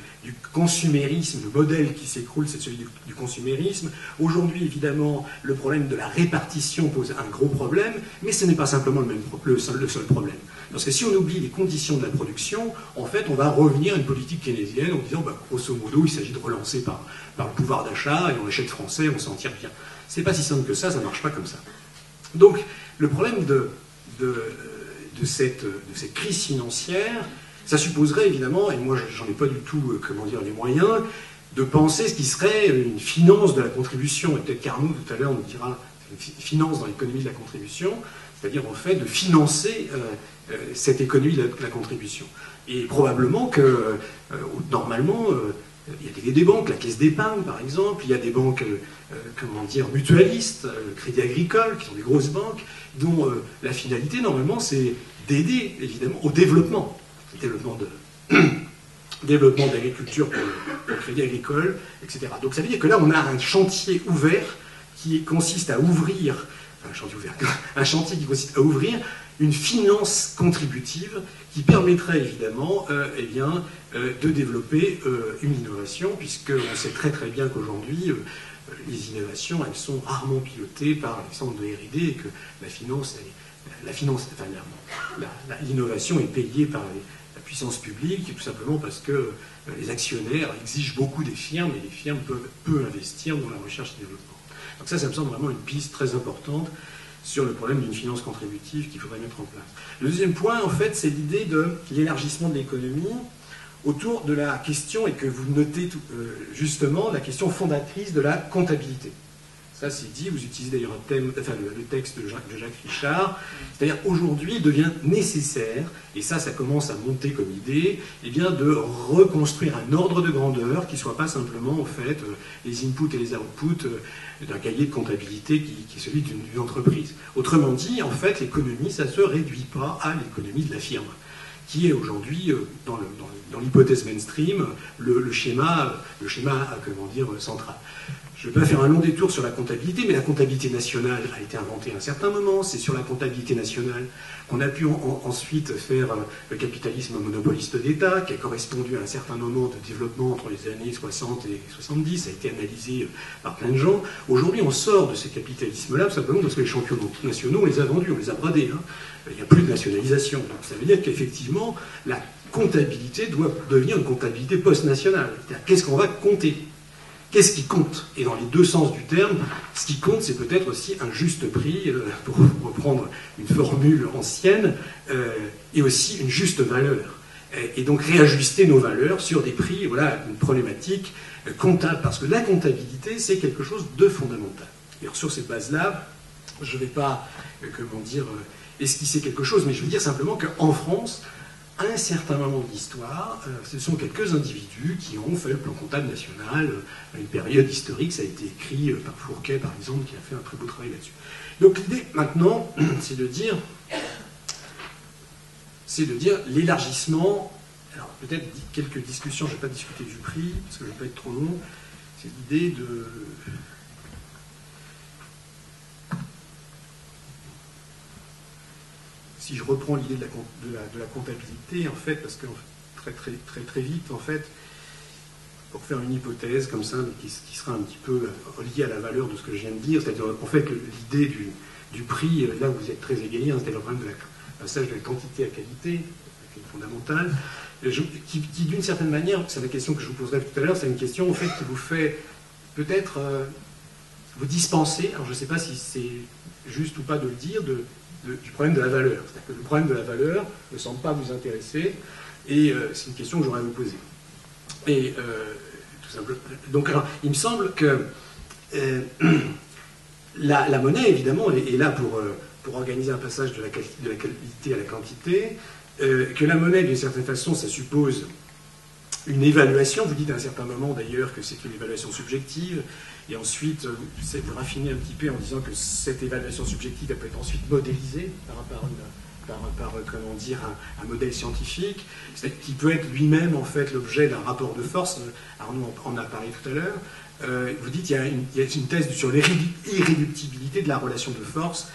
Speaker 4: consumérisme, le modèle qui s'écroule, c'est celui du consumérisme. Aujourd'hui, évidemment, le problème de la répartition pose un gros problème, mais ce n'est pas simplement le seul problème. Parce que si on oublie les conditions de la production, en fait, on va revenir à une politique keynésienne en disant, grosso modo, il s'agit de relancer par le pouvoir d'achat, et on achète français, on s'en tire bien. C'est pas si simple que ça ne marche pas comme ça. Donc, le problème de cette crise financière, ça supposerait évidemment, et moi j'en ai pas du tout, les moyens, de penser ce qui serait une finance de la contribution, et peut-être qu'Arnaud tout à l'heure nous dira une finance dans l'économie de la contribution, c'est-à-dire en fait de financer cette économie de la contribution. Et probablement que, normalement, il y a des banques, la caisse d'épargne par exemple, il y a des banques mutualistes, le Crédit Agricole, qui sont des grosses banques, dont la finalité normalement c'est d'aider évidemment au développement d'agriculture pour le Crédit Agricole, etc. Donc ça veut dire que là on a un chantier ouvert qui consiste à ouvrir, un chantier qui consiste à ouvrir une finance contributive qui permettrait évidemment de développer une innovation, puisqu'on sait très très bien qu'aujourd'hui, les innovations, elles sont rarement pilotées par les centres de R&D, et que l'innovation est payée par la puissance publique, tout simplement parce que les actionnaires exigent beaucoup des firmes, et les firmes peuvent peu investir dans la recherche et développement. Donc ça me semble vraiment une piste très importante sur le problème d'une finance contributive qu'il faudrait mettre en place. Le deuxième point, en fait, c'est l'idée de l'élargissement de l'économie autour de la question, et que vous notez justement, la question fondatrice de la comptabilité. Ça, c'est dit, vous utilisez d'ailleurs le texte de Jacques Richard, c'est-à-dire aujourd'hui, il devient nécessaire, et ça commence à monter comme idée, de reconstruire un ordre de grandeur qui ne soit pas simplement, en fait, les inputs et les outputs d'un cahier de comptabilité qui est celui d'une entreprise. Autrement dit, en fait, l'économie, ça ne se réduit pas à l'économie de la firme. qui est aujourd'hui, dans l'hypothèse mainstream, le schéma central. Je ne vais pas faire un long détour sur la comptabilité, mais la comptabilité nationale a été inventée à un certain moment. C'est sur la comptabilité nationale qu'on a pu ensuite faire le capitalisme monopoliste d'État, qui a correspondu à un certain moment de développement entre les années 60 et 70. Ça a été analysé par plein de gens. Aujourd'hui, on sort de ce capitalisme-là simplement parce que les champions nationaux, on les a vendus, on les a bradés. Hein. Il n'y a plus de nationalisation. Donc ça veut dire qu'effectivement, la comptabilité doit devenir une comptabilité post-nationale. C'est-à-dire, qu'est-ce qu'on va compter ? Qu'est-ce qui compte? Et dans les deux sens du terme, ce qui compte, c'est peut-être aussi un juste prix, pour reprendre une formule ancienne, et aussi une juste valeur. Et donc réajuster nos valeurs sur des prix, voilà une problématique comptable, parce que la comptabilité, c'est quelque chose de fondamental. Et alors sur cette base-là, je ne vais pas, esquisser quelque chose, mais je veux dire simplement qu'en France, à un certain moment de l'histoire, ce sont quelques individus qui ont fait le plan comptable national à une période historique. Ça a été écrit par Fourquet, par exemple, qui a fait un très beau travail là-dessus. Donc l'idée, maintenant, c'est de dire l'élargissement. Alors peut-être quelques discussions, je ne vais pas discuter du prix, parce que je ne vais pas être trop long. C'est l'idée de... Si je reprends l'idée de la comptabilité, en fait, parce que très vite, en fait, pour faire une hypothèse comme ça, qui sera un petit peu reliée à la valeur de ce que je viens de dire, c'est-à-dire, en fait, l'idée du prix, là vous êtes très égalé, hein, c'était le problème de la passage de la quantité à qualité, qui est fondamental, qui d'une certaine manière, c'est la question que je vous poserai tout à l'heure, c'est une question, en fait, qui vous fait peut-être vous dispenser, alors je ne sais pas si c'est juste ou pas de le dire, du problème de la valeur. C'est-à-dire que le problème de la valeur ne semble pas vous intéresser, et c'est une question que j'aurais à vous poser. Et tout simplement. Donc, alors, il me semble que la monnaie, évidemment, est là pour organiser un passage de la qualité à la quantité, que la monnaie, d'une certaine façon, ça suppose une évaluation. Vous dites à un certain moment, d'ailleurs, que c'est une évaluation subjective. Et ensuite, vous raffinez un petit peu en disant que cette évaluation subjective elle peut être ensuite modélisée par un modèle scientifique, qui peut être lui-même en fait l'objet d'un rapport de force. Arnaud en a parlé tout à l'heure. Vous dites qu'il y a une thèse sur l'irréductibilité de la relation de force,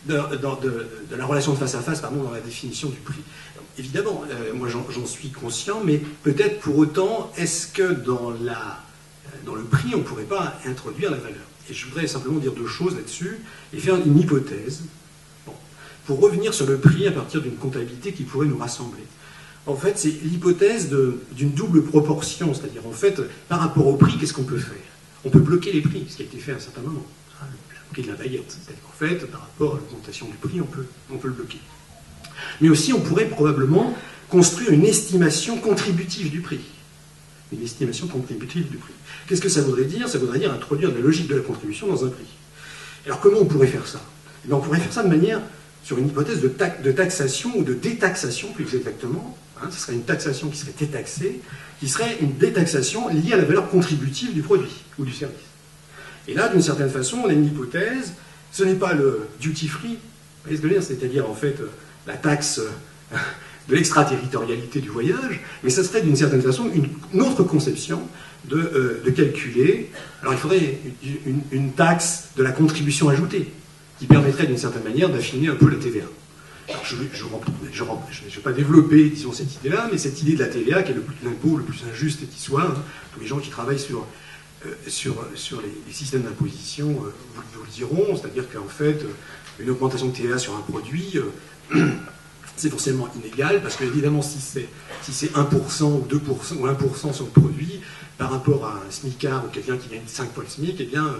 Speaker 4: de la relation de face à face, dans la définition du prix. Donc, évidemment, moi j'en suis conscient, mais peut-être pour autant, est-ce que dans le prix, on ne pourrait pas introduire la valeur? Et je voudrais simplement dire deux choses là-dessus et faire une hypothèse pour revenir sur le prix à partir d'une comptabilité qui pourrait nous rassembler. En fait, c'est l'hypothèse d'une double proportion, c'est-à-dire en fait, par rapport au prix, qu'est-ce qu'on peut faire? On peut bloquer les prix, ce qui a été fait à un certain moment. Le prix de la baguette, c'est-à-dire qu'en fait, par rapport à l'augmentation du prix, on peut le bloquer. Mais aussi, on pourrait probablement construire une estimation contributive du prix. Une estimation contributive du prix. Qu'est-ce que ça voudrait dire? Ça voudrait dire introduire la logique de la contribution dans un prix. Alors comment on pourrait faire ça? On pourrait faire ça de manière sur une hypothèse de taxation ou de détaxation plus exactement. Ce serait une taxation qui serait détaxée, qui serait une détaxation liée à la valeur contributive du produit ou du service. Et là, d'une certaine façon, on a une hypothèse, ce n'est pas le duty free, c'est-à-dire en fait la taxe de l'extraterritorialité du voyage, mais ça serait d'une certaine façon une autre conception de calculer. Alors il faudrait une taxe de la contribution ajoutée, qui permettrait d'une certaine manière d'affiner un peu la TVA. Alors, je ne vais pas développer, disons, cette idée-là, mais cette idée de la TVA, qui est l'impôt le plus injuste qui soit, tous les gens qui travaillent sur les systèmes d'imposition vous le diront, c'est-à-dire qu'en fait, une augmentation de TVA sur un produit, c'est forcément inégal, parce que évidemment, si c'est 1% ou 2% ou 1% sur le produit, par rapport à un smicard ou quelqu'un qui gagne 5 fois le SMIC, eh bien,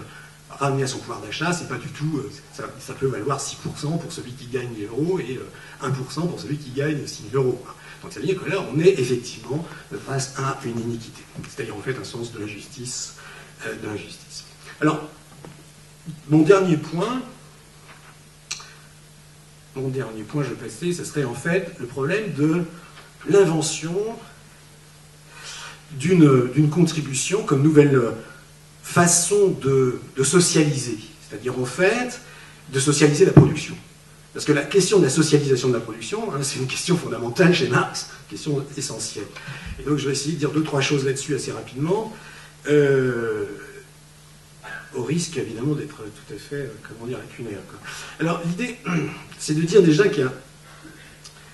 Speaker 4: ramener à son pouvoir d'achat, c'est pas du tout, ça peut valoir 6% pour celui qui gagne 1 euro et 1% pour celui qui gagne 6 000 euros. Donc ça veut dire que là, on est effectivement face à une iniquité, c'est-à-dire en fait un sens de l'injustice. Alors, mon dernier point, je vais passer, ce serait en fait le problème de l'invention d'une contribution comme nouvelle façon de socialiser, c'est-à-dire en fait de socialiser la production. Parce que la question de la socialisation de la production, hein, c'est une question fondamentale chez Marx, une question essentielle. Et donc je vais essayer de dire 2-3 choses là-dessus assez rapidement, au risque évidemment d'être tout à fait, comment dire, lacunaire, quoi. Alors l'idée, c'est de dire déjà qu'il y a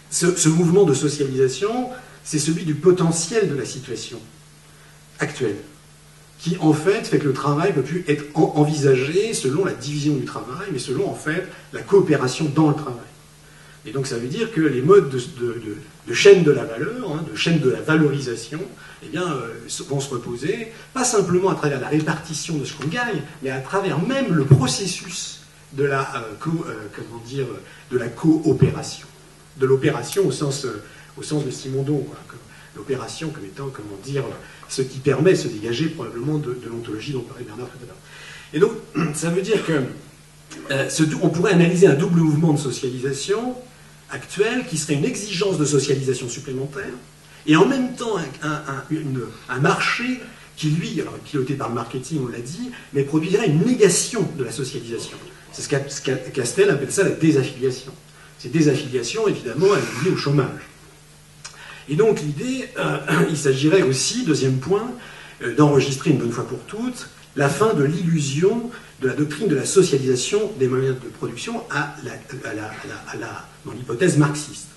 Speaker 4: ce mouvement de socialisation, c'est celui du potentiel de la situation actuelle, qui en fait que le travail ne peut plus être envisagé selon la division du travail, mais selon en fait la coopération dans le travail. Et donc ça veut dire que les modes de chaîne de la valeur, hein, de chaîne de la valorisation, eh bien, vont se reposer, pas simplement à travers la répartition de ce qu'on gagne, mais à travers même le processus de la, de la coopération. De l'opération au sens de Simondon, quoi, l'opération comme étant, comment dire, ce qui permet de se dégager probablement de l'ontologie dont parlait Bernard tout à l'heure. Et donc, ça veut dire que on pourrait analyser un double mouvement de socialisation actuel qui serait une exigence de socialisation supplémentaire et en même temps un marché qui, lui, alors piloté par le marketing, on l'a dit, mais produirait une négation de la socialisation. C'est ce Castel appelle ça la désaffiliation. Cette désaffiliation, évidemment, elle est liée au chômage. Et donc l'idée, il s'agirait aussi, deuxième point, d'enregistrer une bonne fois pour toutes la fin de l'illusion de la doctrine de la socialisation des moyens de production dans l'hypothèse marxiste.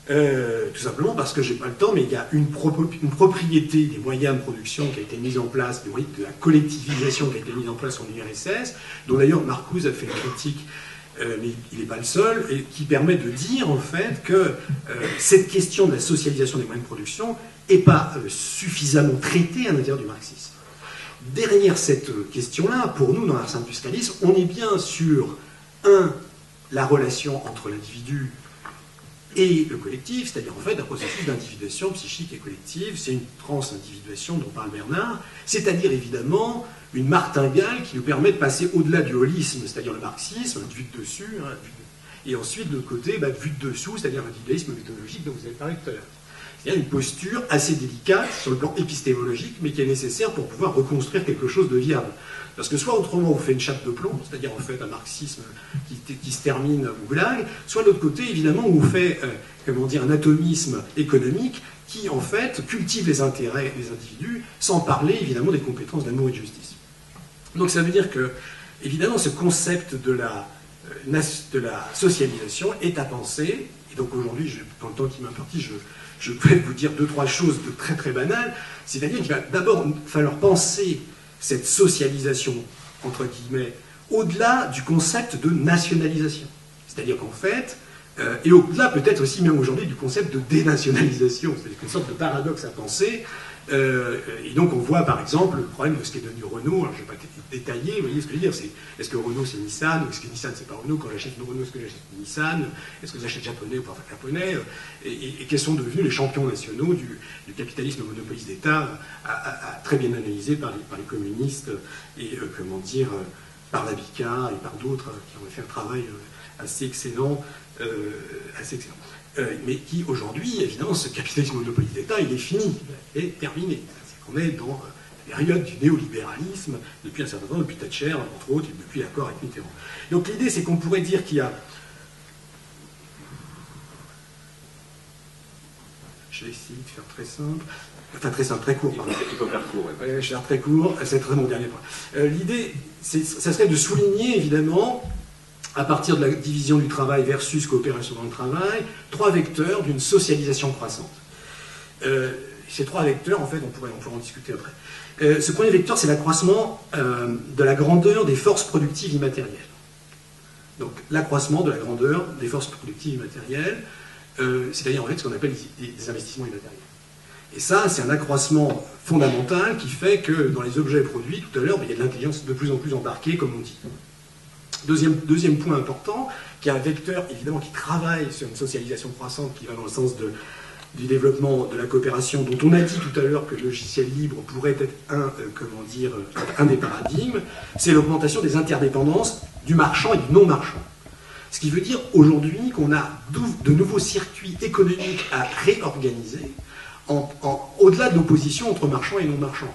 Speaker 4: Tout simplement parce que j'ai pas le temps, mais il y a une propriété des moyens de production qui a été mise en place, de la collectivisation qui a été mise en place en URSS, dont d'ailleurs Marcuse a fait une critique, mais il n'est pas le seul, et qui permet de dire en fait que cette question de la socialisation des moyens de production n'est pas suffisamment traitée à l'intérieur du marxisme. Derrière cette question-là, pour nous, dans l'art syndicaliste, on est bien sur, la relation entre l'individu et le collectif, c'est-à-dire en fait un processus d'individuation psychique et collective, c'est une transindividuation dont parle Bernard, c'est-à-dire évidemment une martingale qui nous permet de passer au-delà du holisme, c'est-à-dire le marxisme, de vue de dessus, et ensuite de l'autre côté, de vue de dessous, c'est-à-dire l'individualisme méthodologique dont vous avez parlé tout à l'heure. Il y a une posture assez délicate sur le plan épistémologique, mais qui est nécessaire pour pouvoir reconstruire quelque chose de viable. Parce que soit autrement on fait une chape de plomb, c'est-à-dire en fait un marxisme qui se termine au goulag, soit de l'autre côté évidemment on fait un atomisme économique qui en fait cultive les intérêts des individus sans parler évidemment des compétences d'amour et de justice. Donc ça veut dire que évidemment ce concept de la socialisation est à penser, et donc aujourd'hui dans le temps qui m'impartit je peux vous dire 2-3 choses de très très banales, c'est-à-dire qu'il va d'abord falloir penser cette socialisation, entre guillemets, au-delà du concept de nationalisation. C'est-à-dire qu'en fait, et au-delà peut-être aussi même aujourd'hui du concept de dénationalisation, c'est-à-dire une sorte de paradoxe à penser. Et donc on voit par exemple le problème de ce qui est devenu Renault. Alors je ne vais pas détailler, vous voyez ce que je veux dire, c'est est-ce que Renault c'est Nissan, ou est-ce que Nissan c'est pas Renault, quand j'achète une Renault, est-ce que j'achète une Nissan, est-ce que j'achète japonais ou pas japonais, et quels sont devenus les champions nationaux du capitalisme monopoliste d'État, très bien analysé par les communistes, et par Labica et par d'autres qui ont fait un travail assez excellent. Mais qui aujourd'hui, évidemment, ce capitalisme monopoliste d'État, il est fini, il est terminé. C'est qu'on est dans la période du néolibéralisme depuis un certain temps, depuis Thatcher, entre autres, et depuis l'accord avec Mitterrand. Donc l'idée, c'est qu'on pourrait dire qu'il y a... Je vais essayer de faire très simple. Enfin, très simple, très court, pardon.
Speaker 1: Il faut faire court,
Speaker 4: ouais. Je vais faire très court, c'est très mon dernier point. L'idée, ça serait de souligner, évidemment, à partir de la division du travail versus coopération dans le travail, 3 vecteurs d'une socialisation croissante. Ces 3 vecteurs, en fait, on pourrait en discuter après. Ce premier vecteur, c'est l'accroissement de la grandeur des forces productives immatérielles. Donc, l'accroissement de la grandeur des forces productives immatérielles, c'est-à-dire, en fait, ce qu'on appelle des investissements immatériels. Et ça, c'est un accroissement fondamental qui fait que, dans les objets produits, tout à l'heure, il y a de l'intelligence de plus en plus embarquée, comme on dit. Deuxième point important, qui est un vecteur évidemment qui travaille sur une socialisation croissante qui va dans le sens du développement de la coopération, dont on a dit tout à l'heure que le logiciel libre pourrait être un des paradigmes, c'est l'augmentation des interdépendances du marchand et du non-marchand. Ce qui veut dire aujourd'hui qu'on a de nouveaux circuits économiques à réorganiser au-delà de l'opposition entre marchands et non-marchands.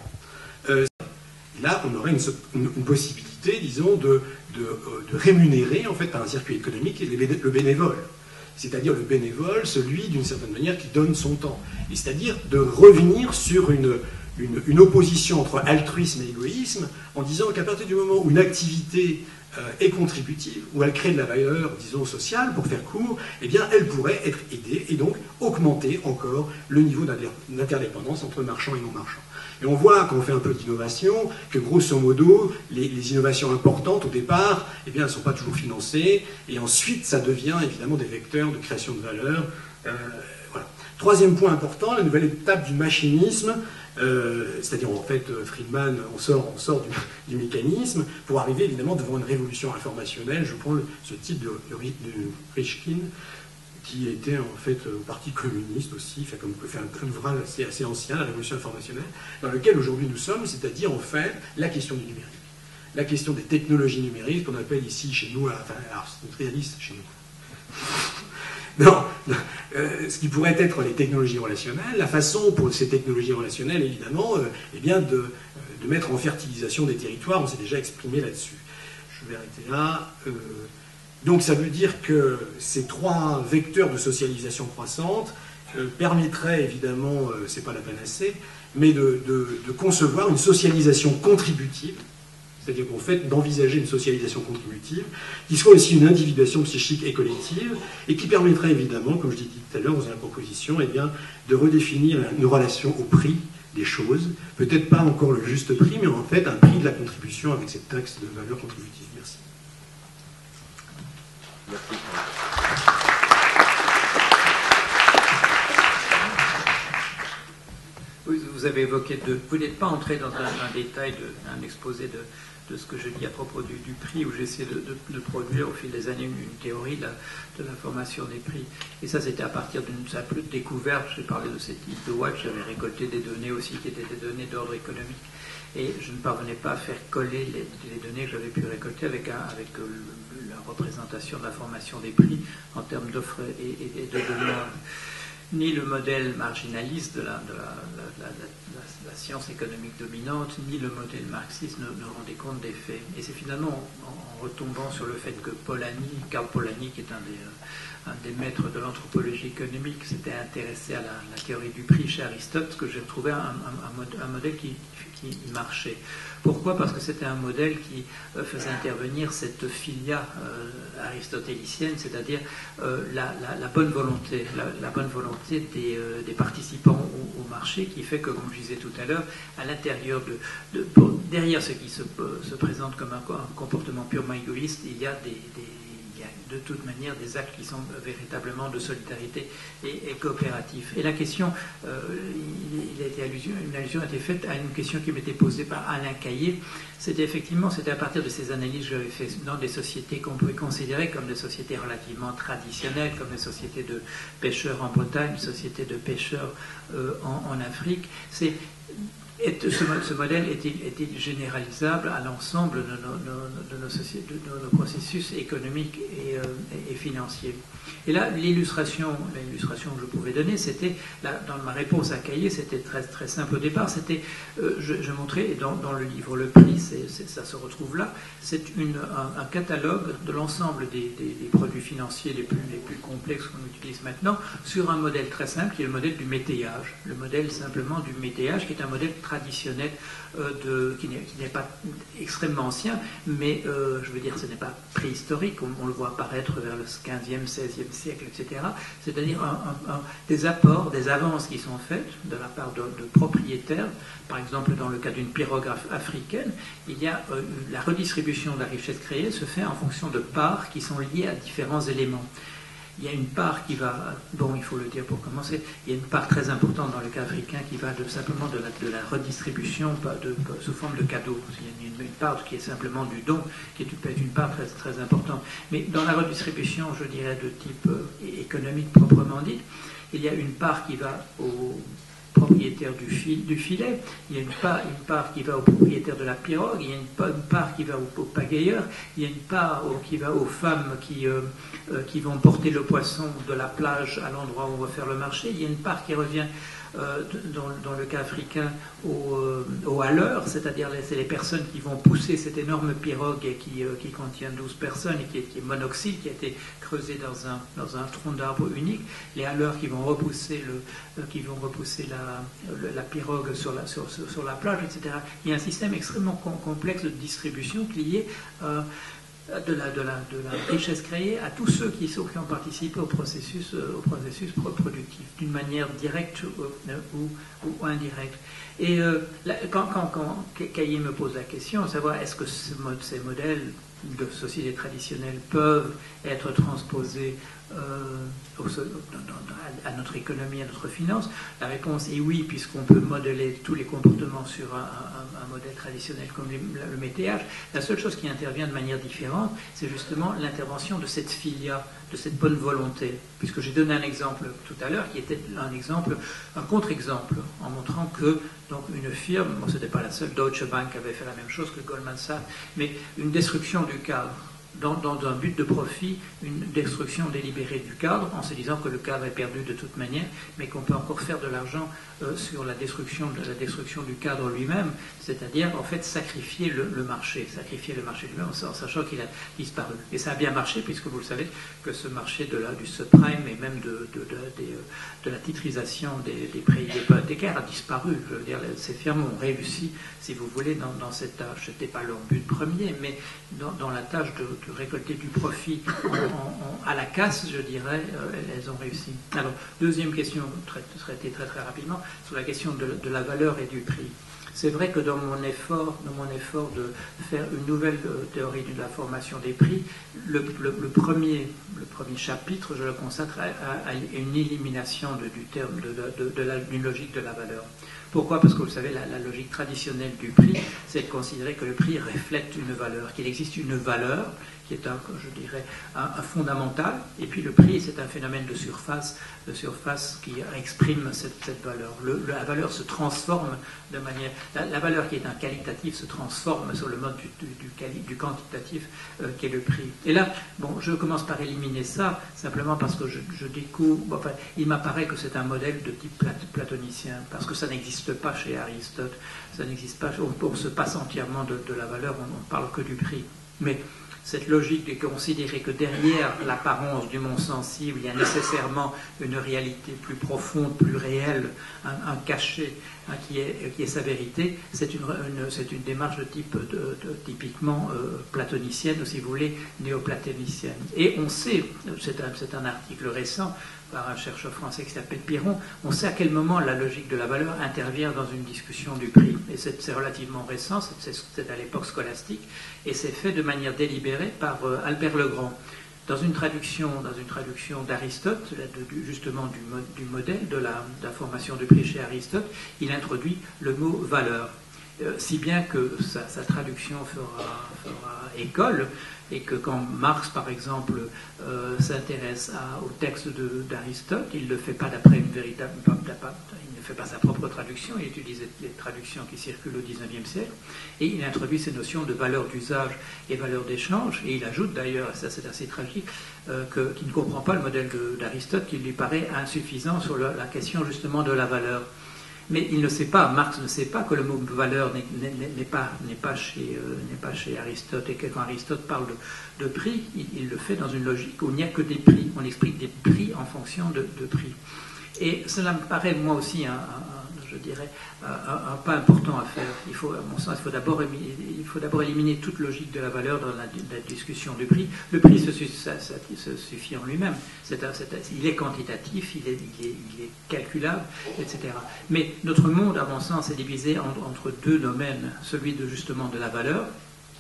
Speaker 4: Et là, on aurait une possibilité, disons, de rémunérer, en fait, par un circuit économique, le bénévole. C'est-à-dire le bénévole, celui, d'une certaine manière, qui donne son temps. Et c'est-à-dire de revenir sur une opposition entre altruisme et égoïsme, en disant qu'à partir du moment où une activité est contributive, où elle crée de la valeur, disons, sociale, pour faire court, eh bien, elle pourrait être aidée et donc augmenter encore le niveau d'interdépendance entre marchands et non-marchands. Et on voit, quand on fait un peu d'innovation, que grosso modo, les innovations importantes, au départ, eh bien, elles ne sont pas toujours financées, et ensuite, ça devient évidemment des vecteurs de création de valeur. Voilà. Troisième point important, la nouvelle étape du machinisme, c'est-à-dire en fait, Friedman, on sort du mécanisme, pour arriver évidemment devant une révolution informationnelle. Je prends ce type de Rishkin, qui était en fait au Parti communiste aussi, fait un ouvrage assez ancien, la révolution informationnelle, dans lequel aujourd'hui nous sommes, c'est-à-dire en fait la question du numérique, la question des technologies numériques, qu'on appelle ici chez nous, enfin, alors c'est réaliste chez nous. Non, ce qui pourrait être les technologies relationnelles, la façon pour ces technologies relationnelles, évidemment, eh bien de mettre en fertilisation des territoires, on s'est déjà exprimé là-dessus. Je vais arrêter là. Donc ça veut dire que ces trois vecteurs de socialisation croissante permettraient évidemment, c'est pas la panacée, mais de concevoir une socialisation contributive, c'est-à-dire qu'en fait d'envisager une socialisation contributive qui soit aussi une individuation psychique et collective et qui permettrait évidemment, comme je l'ai dit tout à l'heure dans la proposition, eh bien, de redéfinir une relation au prix des choses, peut-être pas encore le juste prix, mais en fait un prix de la contribution avec cette taxe de valeur contributive. Merci.
Speaker 1: Merci.
Speaker 2: Vous avez évoqué vous n'êtes pas entré dans un détail, un exposé de ce que je dis à propos du prix, où j'essaie de produire au fil des années une théorie de la formation des prix. Et ça, c'était à partir d'une simple découverte. J'ai parlé de ces types de watch, j'avais récolté des données aussi qui étaient des données d'ordre économique. Et je ne parvenais pas à faire coller les données que j'avais pu récolter avec la représentation de la formation des prix en termes d'offres et de demande. Ni le modèle marginaliste de la science économique dominante, ni le modèle marxiste ne rendaient compte des faits. Et c'est finalement en retombant sur le fait que Karl Polanyi, qui est un des maîtres de l'anthropologie économique, s'était intéressé à la théorie du prix chez Aristote, que j'ai trouvé un modèle qui marchait. Pourquoi ? Parce que c'était un modèle qui faisait intervenir cette filia aristotélicienne, c'est-à-dire la bonne volonté, la bonne volonté des participants au marché, qui fait que, comme je disais tout à l'heure, à l'intérieur derrière ce qui se présente comme un comportement purement égoïste, il y a de toute manière des actes qui sont véritablement de solidarité et coopératifs. Et la question, une allusion a été faite à une question qui m'était posée par Alain Caillé. C'était à partir de ces analyses que j'avais faites dans des sociétés qu'on pouvait considérer comme des sociétés relativement traditionnelles, comme les sociétés de pêcheurs en Bretagne, les sociétés de pêcheurs en Afrique. Ce modèle est-il généralisable à l'ensemble de nos sociétés, de nos processus économiques et financiers? Et là, l'illustration que je pouvais donner, c'était, dans ma réponse à Caillé, c'était très, très simple au départ. C'était, je montrais, et dans le livre Le Prix, ça se retrouve là, c'est un catalogue de l'ensemble des produits financiers les plus complexes qu'on utilise maintenant, sur un modèle très simple, qui est le modèle du métayage. Le modèle simplement du métayage, qui est un modèle traditionnel qui n'est pas extrêmement ancien, mais je veux dire, ce n'est pas préhistorique, on le voit apparaître vers le 15e, 16e siècle, etc. C'est-à-dire des apports, des avances qui sont faites de la part de propriétaires. Par exemple, dans le cas d'une pirogue africaine, il y a la redistribution de la richesse créée se fait en fonction de parts qui sont liées à différents éléments. Il y a une part qui va, bon, il faut le dire pour commencer, il y a une part très importante dans le cas africain qui va simplement de la redistribution sous forme de cadeaux. Il y a une part qui est simplement du don, qui peut être une part très, très importante. Mais dans la redistribution, je dirais, de type économique proprement dit, il y a une part qui va au propriétaire du filet, il y a une part qui va au propriétaire de la pirogue, il y a une part qui va au pagayeur, il y a une part qui va aux femmes qui vont porter le poisson de la plage à l'endroit où on va faire le marché, il y a une part qui revient dans le cas africain, au haleur, c'est-à-dire c'est les personnes qui vont pousser cette énorme pirogue qui contient 12 personnes et qui est monoxyde, qui a été creusé dans un tronc d'arbre unique, les haleurs qui vont repousser la pirogue sur la plage, etc. Il y a un système extrêmement complexe de distribution lié de la richesse créée à tous ceux qui ont participé au processus productif, d'une manière directe ou indirecte. Et quand Caillé me pose la question, savoir est-ce que ces modèles de sociétés traditionnelles peuvent être transposés à notre économie, à notre finance, la réponse est oui, puisqu'on peut modeler tous les comportements sur un modèle traditionnel comme le météage. La seule chose qui intervient de manière différente, c'est justement l'intervention de cette filia, de cette bonne volonté. Puisque j'ai donné un exemple tout à l'heure qui était un contre-exemple, en montrant que donc une firme, bon, ce n'était pas la seule, Deutsche Bank avait fait la même chose que Goldman Sachs, mais une destruction du cadre. Dans un but de profit, une destruction délibérée du cadre, en se disant que le cadre est perdu de toute manière, mais qu'on peut encore faire de l'argent sur la destruction du cadre lui-même, c'est-à-dire en fait sacrifier le marché lui-même, en sachant qu'il a disparu. Et ça a bien marché, puisque vous le savez que ce marché du subprime et même de la titrisation des prix hypothécaires a disparu. Je veux dire, ces firmes ont réussi, si vous voulez, dans cette tâche. Ce n'était pas leur but premier, mais dans la tâche de récolter du profit à la casse, je dirais, elles ont réussi. Alors, deuxième question, traitée très très rapidement, sur la question de la valeur et du prix. C'est vrai que dans mon effort de faire une nouvelle théorie de la formation des prix, le premier chapitre, je le consacre à une élimination du terme d'une logique de la valeur. Pourquoi? Parce que vous savez, la logique traditionnelle du prix, c'est de considérer que le prix reflète une valeur, qu'il existe une valeur qui est un fondamental, et puis le prix, c'est un phénomène de surface qui exprime cette valeur. La valeur se transforme de manière... La valeur qui est un qualitatif se transforme sur le mode du quantitatif qui est le prix. Et là, bon, je commence par éliminer ça, simplement parce que je découvre... Enfin, il m'apparaît que c'est un modèle de type platonicien, parce que ça n'existe pas chez Aristote, ça n'existe pas... On se passe entièrement de la valeur, on ne parle que du prix. Mais cette logique de considérer que derrière l'apparence du monde sensible, il y a nécessairement une réalité plus profonde, plus réelle, un cachet qui est sa vérité, c'est une démarche de type typiquement platonicienne, ou si vous voulez, néoplatonicienne. Et on sait, c'est un article récent par un chercheur français qui s'appelle Piron, on sait à quel moment la logique de la valeur intervient dans une discussion du prix. Et c'est relativement récent, c'est à l'époque scolastique, et c'est fait de manière délibérée par Albert Legrand. Dans une traduction d'Aristote, justement du modèle de la formation du prix chez Aristote, il introduit le mot valeur. Si bien que sa traduction fera école, et que quand Marx, par exemple, s'intéresse au texte d'Aristote, il ne le fait pas d'après une véritable... Il ne fait pas sa propre traduction, il utilise les traductions qui circulent au XIXe siècle, et il introduit ces notions de valeur d'usage et valeur d'échange, et il ajoute d'ailleurs, ça c'est assez tragique, qu'il ne comprend pas le modèle d'Aristote, qui lui paraît insuffisant sur la question justement de la valeur. Mais il ne sait pas, Marx ne sait pas que le mot valeur n'est pas chez Aristote, et que quand Aristote parle de prix, il le fait dans une logique où il n'y a que des prix. On explique des prix en fonction de prix. Et cela me paraît, moi aussi, un pas important à faire. À mon sens, il faut d'abord éliminer toute logique de la valeur dans la discussion du prix. Le prix se suffit en lui-même. Il est quantitatif, il est calculable, etc. Mais notre monde, à mon sens, est divisé entre deux domaines. Celui justement de la valeur,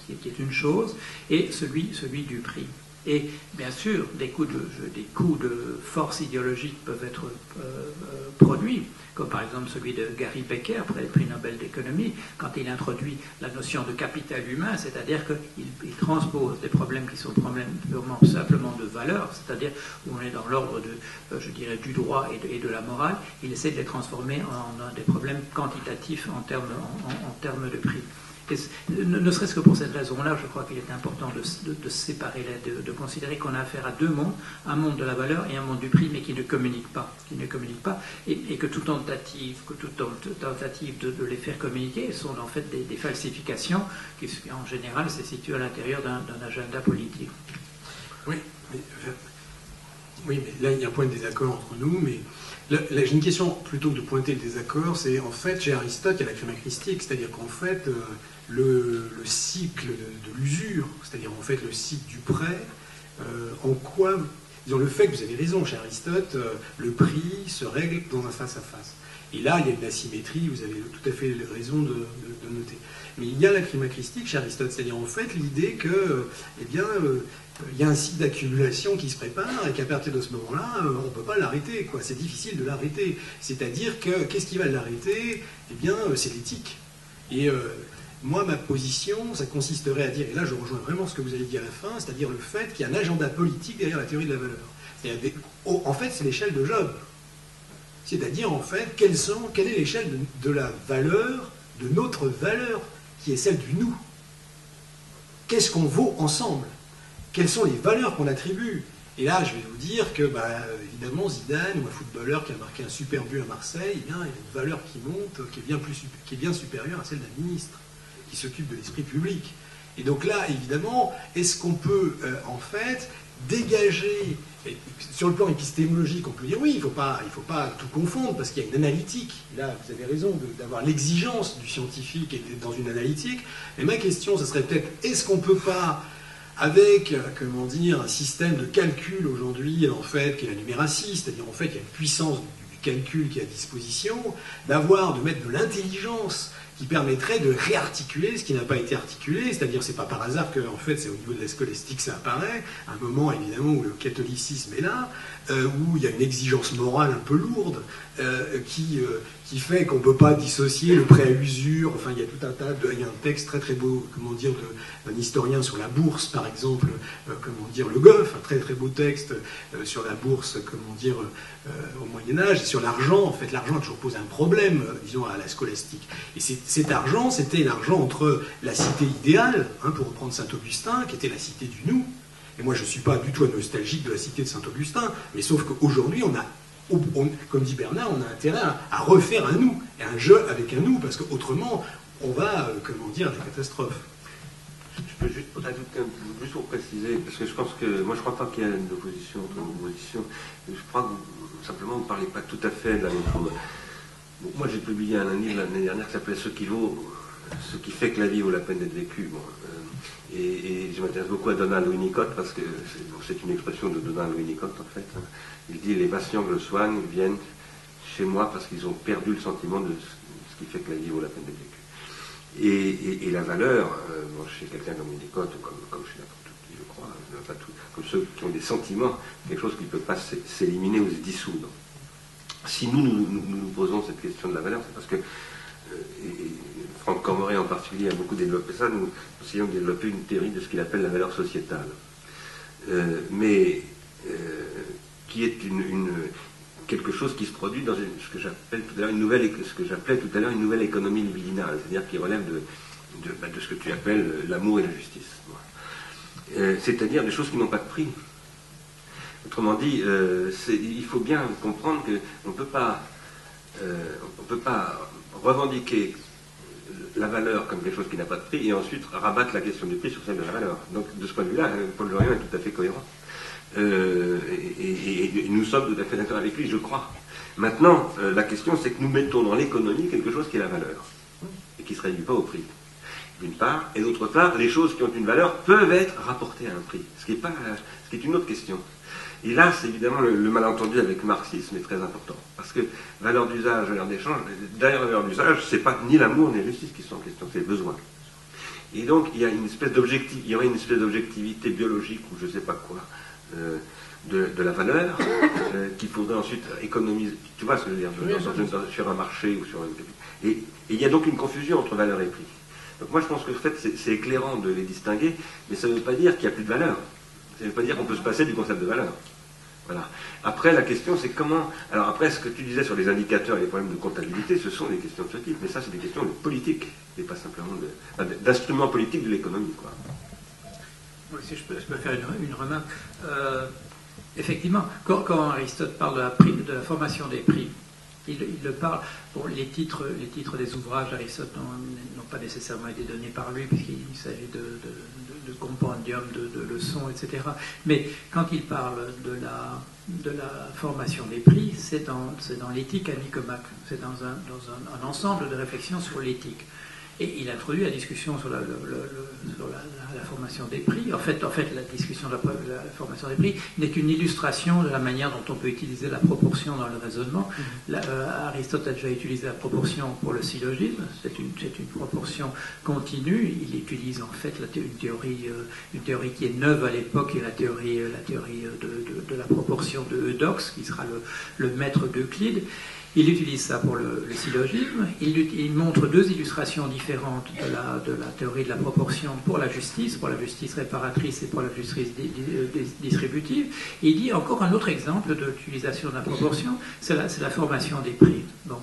Speaker 2: qui est une chose, et celui du prix. Et bien sûr, des coups de force idéologique peuvent être produits, comme par exemple celui de Gary Becker, prix Nobel d'économie, quand il introduit la notion de capital humain, c'est-à-dire qu'il transpose des problèmes qui sont problèmes purement simplement de valeur, c'est-à-dire où on est dans l'ordre du droit et de la morale, il essaie de les transformer en des problèmes quantitatifs en termes de prix. Ne serait-ce que pour cette raison-là, je crois qu'il est important de séparer, de considérer qu'on a affaire à deux mondes, un monde de la valeur et un monde du prix, mais qui ne communiquent pas, et que toute tentative de les faire communiquer sont en fait des falsifications qui, en général, se situent à l'intérieur d'un agenda politique.
Speaker 4: Oui, mais là, il y a un point de désaccord entre nous, mais là, j'ai une question, plutôt que de pointer le désaccord, c'est en fait, chez Aristote, il y a la crémacristique, c'est-à-dire qu'en fait, le cycle de l'usure, c'est-à-dire en fait le cycle du prêt, en quoi, disons, le fait que vous avez raison, chez Aristote, le prix se règle dans un face-à-face. Et là, il y a une asymétrie, vous avez tout à fait raison de noter. Mais il y a la crémacristique chez Aristote, c'est-à-dire en fait l'idée que, eh bien, il y a un cycle d'accumulation qui se prépare et qu'à partir de ce moment-là, on ne peut pas l'arrêter, quoi. C'est difficile de l'arrêter. C'est-à-dire que, qu'est-ce qui va l'arrêter? Eh bien, c'est l'éthique. Et moi, ma position, ça consisterait à dire, et là je rejoins vraiment ce que vous avez dit à la fin, c'est-à-dire le fait qu'il y a un agenda politique derrière la théorie de la valeur. En fait, c'est l'échelle de Job. C'est-à-dire, en fait, quelle est l'échelle de la valeur, de notre valeur, qui est celle du nous? Qu'est-ce qu'on vaut ensemble? Quelles sont les valeurs qu'on attribue? Et là, je vais vous dire que, évidemment, Zidane, ou un footballeur qui a marqué un super but à Marseille, eh bien, il y a une valeur qui monte, qui est bien supérieure à celle d'un ministre, qui s'occupe de l'esprit public. Et donc là, évidemment, est-ce qu'on peut, en fait, dégager, et sur le plan épistémologique, on peut dire oui, il ne faut pas tout confondre, parce qu'il y a une analytique. Là, vous avez raison d'avoir l'exigence du scientifique et d'être dans une analytique. Et ma question, ce serait peut-être, est-ce qu'on ne peut pas, avec, comment dire, un système de calcul aujourd'hui, en fait, qui est la numératie, c'est-à-dire en fait, il y a une puissance du calcul qui est à disposition, de mettre de l'intelligence qui permettrait de réarticuler ce qui n'a pas été articulé, c'est-à-dire c'est pas par hasard que en fait c'est au niveau de la scolastique ça apparaît, un moment évidemment où le catholicisme est là, où il y a une exigence morale un peu lourde, qui fait qu'on ne peut pas dissocier le prêt à l'usure, enfin il y a tout un tas de... Il y a un texte très très beau, comment dire, d'un historien sur la bourse par exemple, comment dire, Le Goff, un très très beau texte sur la bourse, comment dire, au Moyen-Âge, et sur l'argent. En fait l'argent a toujours posé un problème, disons, à la scolastique. Et cet argent, c'était l'argent entre la cité idéale, pour reprendre Saint-Augustin, qui était la cité du nous. Et moi je ne suis pas du tout nostalgique de la cité de Saint-Augustin, mais sauf qu'aujourd'hui comme dit Bernard, on a intérêt à refaire un nous, et un jeu avec un nous, parce qu'autrement, on va, comment dire, à des catastrophes.
Speaker 1: Je peux juste ajouter juste pour préciser, parce que je pense que, moi je ne crois pas qu'il y ait une opposition entre vos positions, je crois que simplement vous ne parlez pas tout à fait de la même chose. Bon, moi j'ai publié un livre l'année dernière qui s'appelait Ce qui fait que la vie vaut la peine d'être vécue. Bon, et je m'intéresse beaucoup à Donald Winnicott, parce que c'est une expression de Donald Winnicott en fait. Il dit: les patients que je soigne viennent chez moi parce qu'ils ont perdu le sentiment de ce qui fait que la vie vaut la peine d'être vécue. Et la valeur, chez quelqu'un comme Winnicott, comme chez n'importe qui, je crois, comme ceux qui ont des sentiments, quelque chose qui ne peut pas s'éliminer ou se dissoudre. Si nous posons cette question de la valeur, c'est parce que, et Franck Cormoré en particulier a beaucoup développé ça, nous essayons de développer une théorie de ce qu'il appelle la valeur sociétale. Qui est quelque chose qui se produit dans ce que j'appelle tout à l'heure une nouvelle économie libidinale, c'est-à-dire qui relève de ce que tu appelles l'amour et la justice. C'est-à-dire des choses qui n'ont pas de prix. Autrement dit, il faut bien comprendre qu'on ne peut pas revendiquer la valeur comme quelque chose qui n'a pas de prix et ensuite rabattre la question du prix sur celle de la valeur. Donc de ce point de vue-là, Paul Jorion est tout à fait cohérent. Et nous sommes tout à fait d'accord avec lui, je crois. Maintenant, la question c'est que nous mettons dans l'économie quelque chose qui est la valeur et qui ne se réduit pas au prix, d'une part, et d'autre part, les choses qui ont une valeur peuvent être rapportées à un prix, ce qui est une autre question. Et là, c'est évidemment le malentendu avec le marxisme est très important, parce que valeur d'usage, valeur d'échange, derrière la valeur d'usage, c'est pas ni l'amour ni la justice qui sont en question, c'est le besoin. Et donc, il y aurait une espèce d'objectivité biologique ou je ne sais pas quoi, de la valeur qu'il faudrait ensuite économiser. Tu vois ce que je veux dire, sur un marché ou sur un... Et il y a donc une confusion entre valeur et prix. Donc moi je pense que en fait c'est éclairant de les distinguer, mais ça ne veut pas dire qu'il n'y a plus de valeur. Ça ne veut pas dire qu'on peut se passer du concept de valeur. Voilà. Après, la question, c'est comment... Alors après, ce que tu disais sur les indicateurs et les problèmes de comptabilité, ce sont des questions de ce type, mais ça, c'est des questions de politique, et pas simplement d'instruments politiques de l'économie, quoi.
Speaker 2: Oui, si je peux faire une remarque. Effectivement, quand Aristote parle de la formation des prix, il le parle. Bon, les titres des ouvrages d'Aristote n'ont pas nécessairement été donnés par lui, puisqu'il s'agit de compendiums, de leçons, etc. Mais quand il parle de la formation des prix, c'est dans l'éthique à Nicomaque. C'est dans un ensemble de réflexions sur l'éthique. Et il introduit la discussion sur la formation des prix. En fait, la discussion de la formation des prix n'est qu'une illustration de la manière dont on peut utiliser la proportion dans le raisonnement. Aristote a déjà utilisé la proportion pour le syllogisme. C'est une proportion continue. Il utilise en fait une théorie qui est neuve à l'époque, et la théorie de la proportion de Eudoxe, qui sera le maître d'Euclide. Il utilise ça pour le syllogisme. Il montre deux illustrations différentes de la théorie de la proportion pour la justice réparatrice et pour la justice distributive. Et il dit encore un autre exemple de l'utilisation de la proportion, c'est la formation des prix. Bon.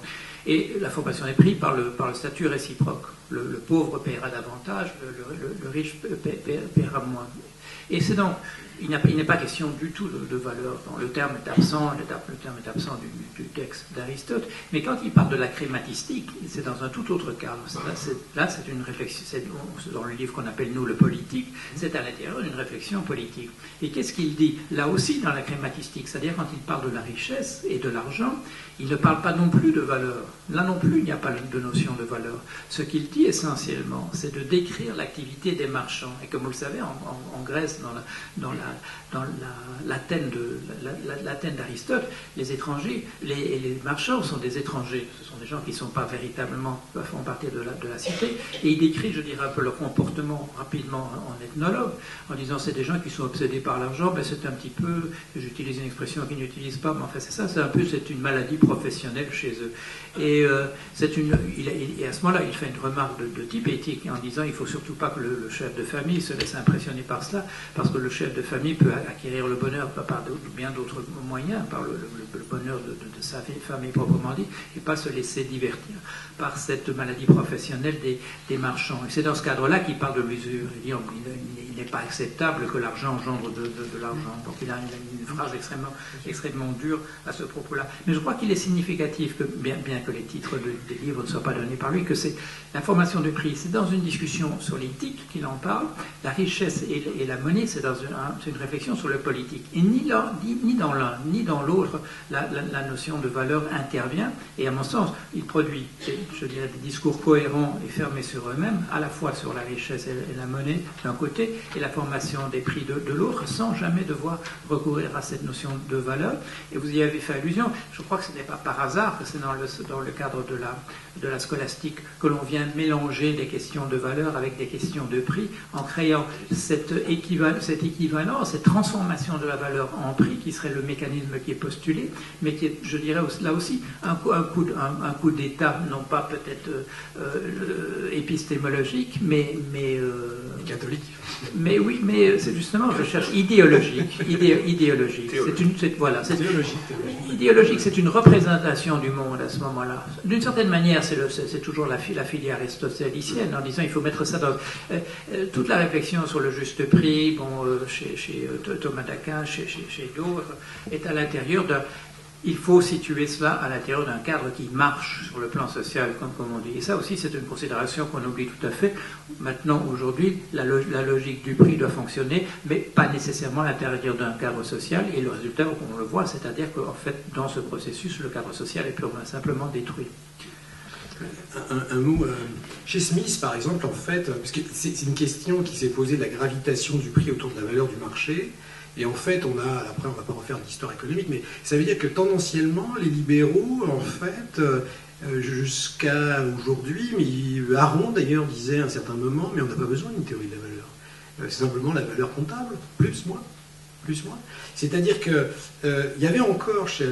Speaker 2: Et la formation des prix par le statut réciproque. Le pauvre paiera davantage, le riche paiera moins. Et c'est donc, il n'est pas question du tout de valeur. Le terme est absent, du texte d'Aristote. Mais quand il parle de la crématistique, c'est dans un tout autre cadre. Là, c'est une réflexion. C'est dans le livre qu'on appelle nous le politique. C'est à l'intérieur d'une réflexion politique. Et qu'est-ce qu'il dit là aussi dans la crématistique? C'est-à-dire quand il parle de la richesse et de l'argent, il ne parle pas non plus de valeur. Là non plus, il n'y a pas de notion de valeur. Ce qu'il dit essentiellement, c'est de décrire l'activité des marchands. Et comme vous le savez, en Grèce, dans l'Athènes d'Aristote, les étrangers, les marchands sont des étrangers. Ce sont des gens qui ne sont pas véritablement, font partie de la cité. Et il décrit, je dirais, un peu leur comportement rapidement en ethnologue, en disant c'est des gens qui sont obsédés par l'argent. Ben, c'est un petit peu, j'utilise une expression qu'ils n'utilisent pas, mais en fait c'est ça, c'est une maladie professionnelle chez eux. Et à ce moment-là, il fait une remarque de type éthique en disant il ne faut surtout pas que le chef de famille se laisse impressionner par cela, parce que le chef de famille peut acquérir le bonheur par bien d'autres moyens, par le bonheur de sa famille proprement dit, et pas se laisser divertir par cette maladie professionnelle des marchands. Et c'est dans ce cadre-là qu'il parle de mesure. Il dit il n'est pas acceptable que l'argent engendre de l'argent. Donc il a une phrase extrêmement dure à ce propos-là. Mais je crois qu'il est significatif que, bien que les titres des livres ne soient pas donnés par lui, que c'est la formation de prix. C'est dans une discussion sur l'éthique qu'il en parle. La richesse et la monnaie, c'est une réflexion sur le politique. Et ni dans l'un, ni dans l'autre, la notion de valeur intervient. Et à mon sens, il produit, je dirais, des discours cohérents et fermés sur eux-mêmes, à la fois sur la richesse et la monnaie d'un côté, et la formation des prix de l'autre, sans jamais devoir recourir à cette notion de valeur. Et vous y avez fait allusion. Je crois que ce n'est pas par hasard que c'est dans le cadre de la scolastique que l'on vient mélanger des questions de valeur avec des questions de prix, en créant cette équivalence, cette transformation de la valeur en prix, qui serait le mécanisme qui est postulé, mais qui est, je dirais là aussi, un coup d'état, non pas peut-être épistémologique, mais
Speaker 4: catholique.
Speaker 2: Mais oui, mais c'est justement, je cherche idéologique. Idéologique. Idéologique, c'est une représentation du monde à ce moment-là. D'une certaine manière, c'est toujours la filière aristotélicienne, en disant il faut mettre ça dans toute la réflexion sur le juste prix, chez Thomas d'Aquin, chez d'autres, est à l'intérieur d'un. Il faut situer cela à l'intérieur d'un cadre qui marche sur le plan social, comme on dit. Et ça aussi, c'est une considération qu'on oublie tout à fait. Maintenant, aujourd'hui, la logique du prix doit fonctionner, mais pas nécessairement à l'intérieur d'un cadre social. Et le résultat, on le voit, c'est-à-dire qu'en fait, dans ce processus, le cadre social est purement simplement détruit.
Speaker 4: Un mot, chez Smith, par exemple, en fait, parce que c'est une question qui s'est posée de la gravitation du prix autour de la valeur du marché. Et en fait, après on ne va pas refaire d'histoire économique, mais ça veut dire que tendanciellement, les libéraux, en fait, jusqu'à aujourd'hui, mais Aron d'ailleurs disait à un certain moment, mais on n'a pas besoin d'une théorie de la valeur. C'est simplement la valeur comptable, plus, moins. C'est-à-dire qu'il y avait encore chez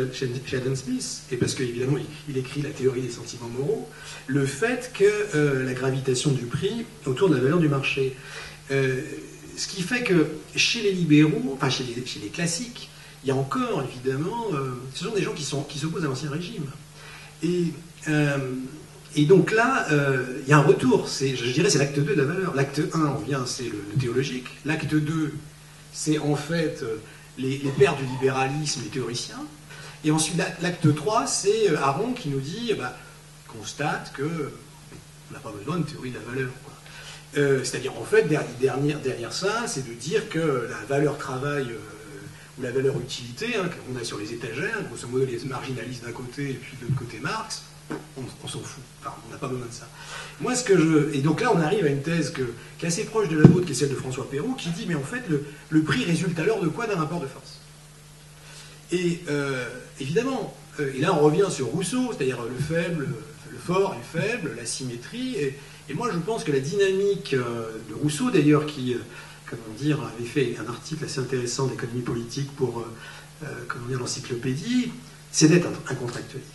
Speaker 4: Adam Smith, et parce qu'évidemment il écrit la théorie des sentiments moraux, le fait que la gravitation du prix autour de la valeur du marché. Ce qui fait que chez les libéraux, enfin chez les classiques, il y a encore, évidemment, ce sont des gens qui s'opposent à l'Ancien Régime. Et donc là, il y a un retour, je dirais c'est l'acte 2 de la valeur. L'acte 1, c'est le théologique. L'acte 2, c'est en fait les pères du libéralisme, les théoriciens. Et ensuite, l'acte 3, c'est Aron qui nous dit, constate qu'on n'a pas besoin de théorie de la valeur. C'est-à-dire, en fait, derrière ça, c'est de dire que la valeur travail ou la valeur utilité, qu'on a sur les étagères, grosso modo les marginalistes d'un côté et puis de l'autre côté Marx, on s'en fout. Enfin, on n'a pas besoin de ça. Moi, et donc là, on arrive à une thèse qui est assez proche de la vôtre, qui est celle de François Perroux, qui dit, mais en fait, le prix résulte alors de quoi? D'un rapport de force. Et évidemment, et là on revient sur Rousseau, c'est-à-dire le faible, le fort et le faible, la symétrie. Et moi, je pense que la dynamique de Rousseau, d'ailleurs, qui, avait fait un article assez intéressant d'économie politique pour, l'encyclopédie, c'est d'être un contractualiste.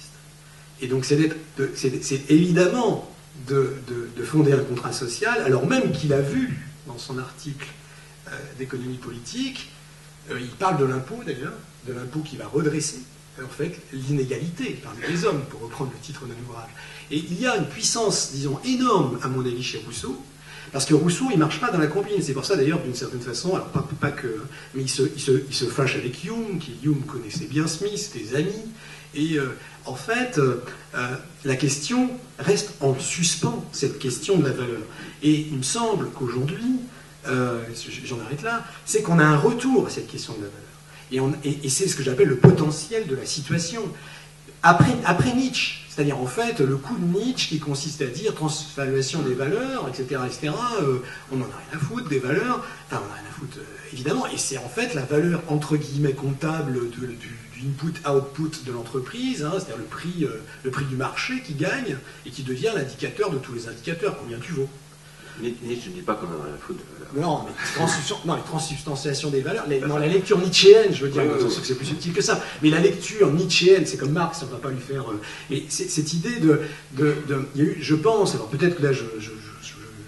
Speaker 4: Et donc, c'est évidemment de fonder un contrat social, alors même qu'il a vu, dans son article d'économie politique, il parle de l'impôt, d'ailleurs, de l'impôt qui va redresser, en fait, l'inégalité parmi les hommes, pour reprendre le titre de l'ouvrage. Et il y a une puissance, disons, énorme, à mon avis, chez Rousseau, parce que Rousseau, il ne marche pas dans la combine. C'est pour ça, d'ailleurs, d'une certaine façon, alors pas que, mais il se fâche avec Hume, Hume connaissait bien Smith, c'était des amis, et en fait, la question reste en suspens, cette question de la valeur. Et il me semble qu'aujourd'hui, j'en arrête là, c'est qu'on a un retour à cette question de la valeur. Et c'est ce que j'appelle le potentiel de la situation. Après Nietzsche, c'est-à-dire en fait le coup de Nietzsche qui consiste à dire transvaluation des valeurs, etc., on n'en a rien à foutre des valeurs, enfin on en a rien à foutre évidemment, et c'est en fait la valeur entre guillemets comptable du input-output de l'entreprise, c'est-à-dire le prix du marché qui gagne et qui devient l'indicateur de tous les indicateurs, combien tu vaux.
Speaker 1: Nietzsche ne dit pas qu'on en a rien à foutre de valeurs.
Speaker 4: Non, mais les transubstantiations des valeurs, dans la lecture nietzschéenne, je veux dire, c'est plus subtil que ça, mais la lecture nietzschéenne, c'est comme Marx, on ne va pas lui faire... et cette idée il y a eu, je pense, alors peut-être que là je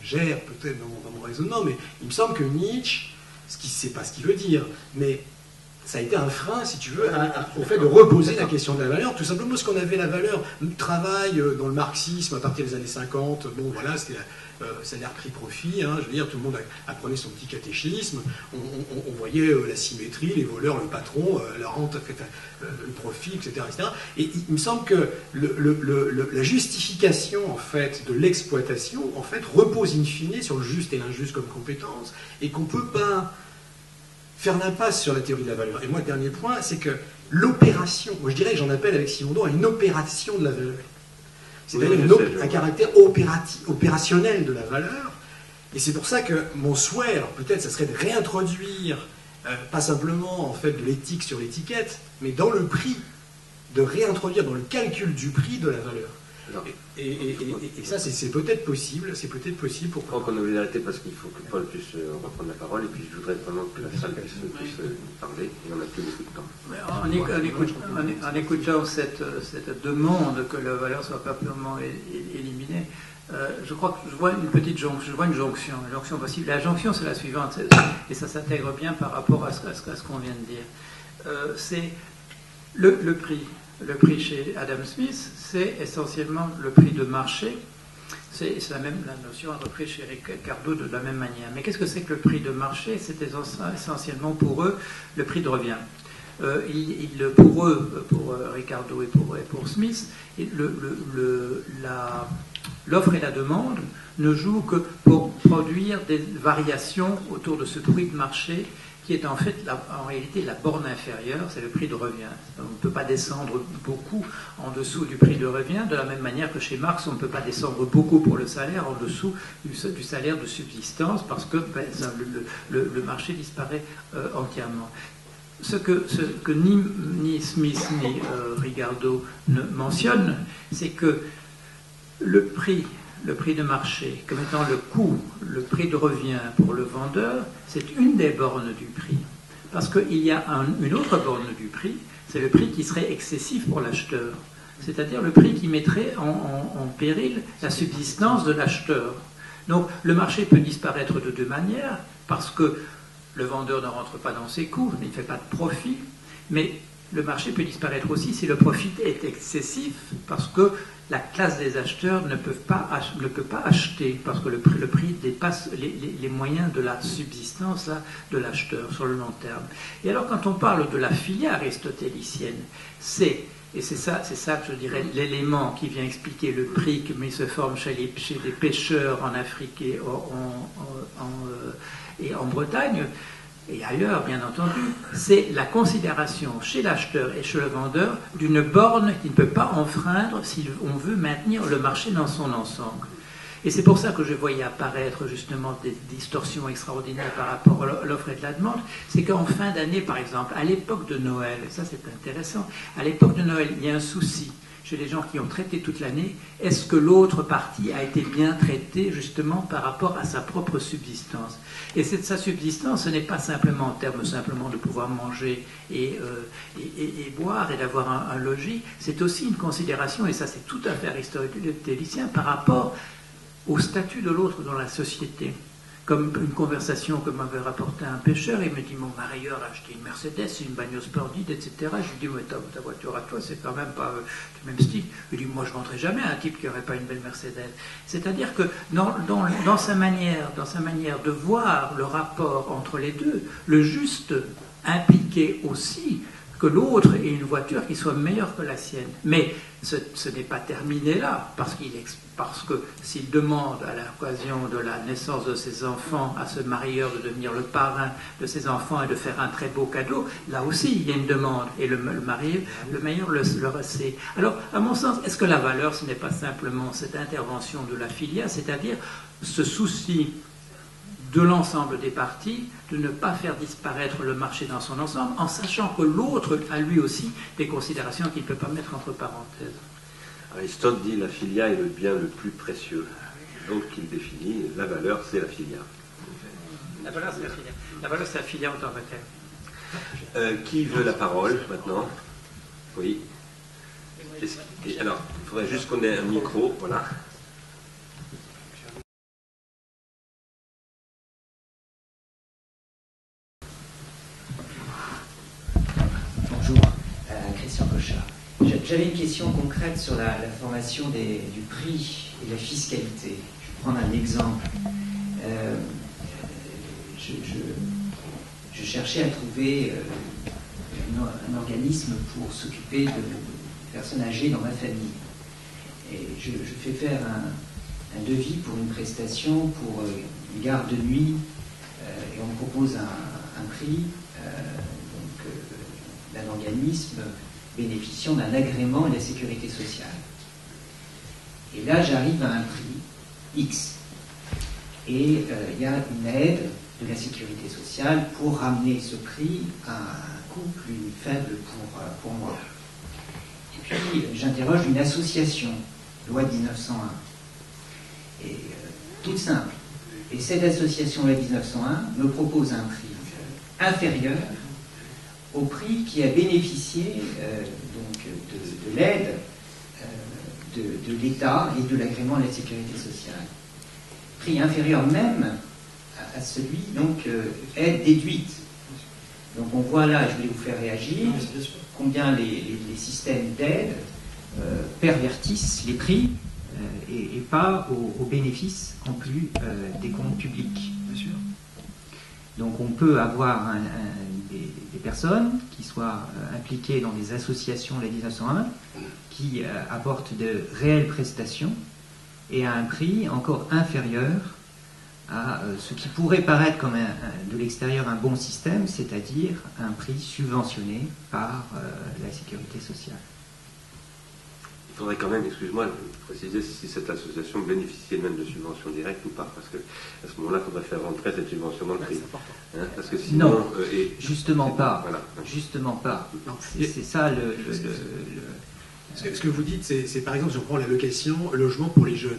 Speaker 4: gère peut-être dans mon raisonnement, mais il me semble que Nietzsche, c'est pas ce qu'il veut dire, mais ça a été un frein, si tu veux, au fait de reposer la question de la valeur, tout simplement parce qu'on avait la valeur du travail dans le marxisme à partir des années 50, bon voilà, c'était salaire prix profit, je veux dire, tout le monde apprenait son petit catéchisme, on voyait la symétrie, les voleurs, le patron, la rente, le profit, etc., etc. Et il me semble que la justification en fait de l'exploitation en fait repose in fine sur le juste et l'injuste comme compétence, et qu'on ne peut pas faire l'impasse sur la théorie de la valeur. Et moi, le dernier point, c'est que l'opération, moi je dirais que j'en appelle avec Simondon à une opération de la valeur. C'est-à-dire un caractère opérationnel de la valeur. Et c'est pour ça que mon souhait, alors peut-être ça serait de réintroduire, pas simplement en fait de l'éthique sur l'étiquette, mais dans le prix, de réintroduire dans le calcul du prix de la valeur. Et ça, c'est peut-être possible. C'est peut-être possible.
Speaker 1: Je crois qu'on a obligé d'arrêter parce qu'il faut que Paul puisse reprendre la parole. Et puis je voudrais vraiment que la salle puisse parler. Et on n'a plus beaucoup de temps.
Speaker 2: En écoutant cette demande que la valeur soit pas purement éliminée, je crois que je vois une jonction. Une jonction possible. La jonction, c'est la suivante, et ça s'intègre bien par rapport à ce qu'on vient de dire. C'est le prix. Le prix chez Adam Smith, c'est essentiellement le prix de marché. C'est la notion à reprise chez Ricardo de la même manière. Mais qu'est-ce que c'est que le prix de marché? C'est essentiellement pour eux le prix de revient. Pour eux, pour Ricardo et pour Smith, l'offre et la demande ne jouent que pour produire des variations autour de ce prix de marché qui est en fait, en réalité, la borne inférieure, c'est le prix de revient. On ne peut pas descendre beaucoup en dessous du prix de revient, de la même manière que chez Marx, on ne peut pas descendre beaucoup pour le salaire en dessous du salaire de subsistance, parce que le marché disparaît entièrement. Ce que ni Smith ni Ricardo ne mentionnent, c'est que le prix de marché, comme étant le coût, le prix de revient pour le vendeur, c'est une des bornes du prix. Parce qu'il y a une autre borne du prix, c'est le prix qui serait excessif pour l'acheteur. C'est-à-dire le prix qui mettrait en péril la subsistance de l'acheteur. Donc le marché peut disparaître de deux manières, parce que le vendeur ne rentre pas dans ses coûts, il ne fait pas de profit, Mais le marché peut disparaître aussi si le profit est excessif, parce que la classe des acheteurs ne peut pas acheter, parce que le prix dépasse les moyens de la subsistance là, de l'acheteur sur le long terme. Et alors quand on parle de la filia aristotélicienne, c'est ça que je dirais l'élément qui vient expliquer le prix qui se forme chez les pêcheurs en Afrique et en Bretagne, et ailleurs, bien entendu, c'est la considération chez l'acheteur et chez le vendeur d'une borne qui ne peut pas enfreindre si on veut maintenir le marché dans son ensemble. Et c'est pour ça que je voyais apparaître justement des distorsions extraordinaires par rapport à l'offre et de la demande. C'est qu'en fin d'année, par exemple, à l'époque de Noël, et ça c'est intéressant, à l'époque de Noël, il y a un souci chez les gens qui ont traité toute l'année. Est-ce que l'autre partie a été bien traitée justement par rapport à sa propre subsistance? Et sa subsistance, ce n'est pas simplement en termes simplement de pouvoir manger et boire et d'avoir un logis, c'est aussi une considération, et ça c'est tout à fait aristotélicien, par rapport au statut de l'autre dans la société. Comme une conversation que m'avait rapporté un pêcheur, il me dit, mon marieur a acheté une Mercedes, une bagnole splendide, etc. Je lui dis, mais ta voiture à toi, c'est quand même pas du même style. Il dit, moi je ne vendrai jamais à un type qui n'aurait pas une belle Mercedes. C'est-à-dire que dans sa manière de voir le rapport entre les deux, le juste impliquait aussi que l'autre ait une voiture qui soit meilleure que la sienne. Mais ce n'est pas terminé là, parce que s'il demande à l'occasion de la naissance de ses enfants à ce marieur de devenir le parrain de ses enfants et de faire un très beau cadeau, là aussi il y a une demande, et le meilleur le sait. Alors, à mon sens, est-ce que la valeur, ce n'est pas simplement cette intervention de la filia, c'est-à-dire ce souci de l'ensemble des parties, de ne pas faire disparaître le marché dans son ensemble, en sachant que l'autre a lui aussi des considérations qu'il ne peut pas mettre entre parenthèses.
Speaker 1: Aristote dit la filia est le bien le plus précieux. Donc il définit la valeur, c'est la filia.
Speaker 2: La valeur, c'est la filia. La valeur, c'est la filia en tant que telle.
Speaker 1: Qui veut la parole maintenant? Oui. Alors, il faudrait juste qu'on ait un micro, voilà.
Speaker 5: Christian Cochard. J'avais une question concrète sur la formation du prix et de la fiscalité. Je vais prendre un exemple. Je cherchais à trouver un organisme pour s'occuper de personnes âgées dans ma famille. Et je fais faire un devis pour une prestation pour une garde de nuit, et on me propose un prix d'un organisme bénéficiant d'un agrément de la sécurité sociale. Et là, j'arrive à un prix X. Et il y a une aide de la sécurité sociale pour ramener ce prix à un coût plus faible pour moi. Et puis, j'interroge une association, loi 1901. Et toute simple. Et cette association, loi 1901, me propose un prix inférieur au prix qui a bénéficié de l'aide de l'État et de l'agrément de la sécurité sociale. Prix inférieur même à celui, aide déduite. Donc on voit là, je voulais vous faire réagir, combien les systèmes d'aide pervertissent les prix et pas au bénéfice en plus des comptes publics. Bien sûr. Donc on peut avoir des personnes qui soient impliquées dans des associations la 1901 qui apportent de réelles prestations et à un prix encore inférieur à ce qui pourrait paraître comme de l'extérieur un bon système, c'est-à-dire un prix subventionné par la sécurité sociale.
Speaker 1: Il faudrait quand même, excuse-moi, préciser si cette association bénéficiait même de subventions directes ou pas, parce qu'à ce moment-là, il faudrait faire rentrer cette subvention dans le prix.
Speaker 5: Hein,
Speaker 1: parce que sinon,
Speaker 5: non, justement pas.
Speaker 1: Voilà.
Speaker 5: Justement pas. C'est ça le...
Speaker 4: Ce que vous dites, c'est par exemple, si on prend l'allocation logement pour les jeunes.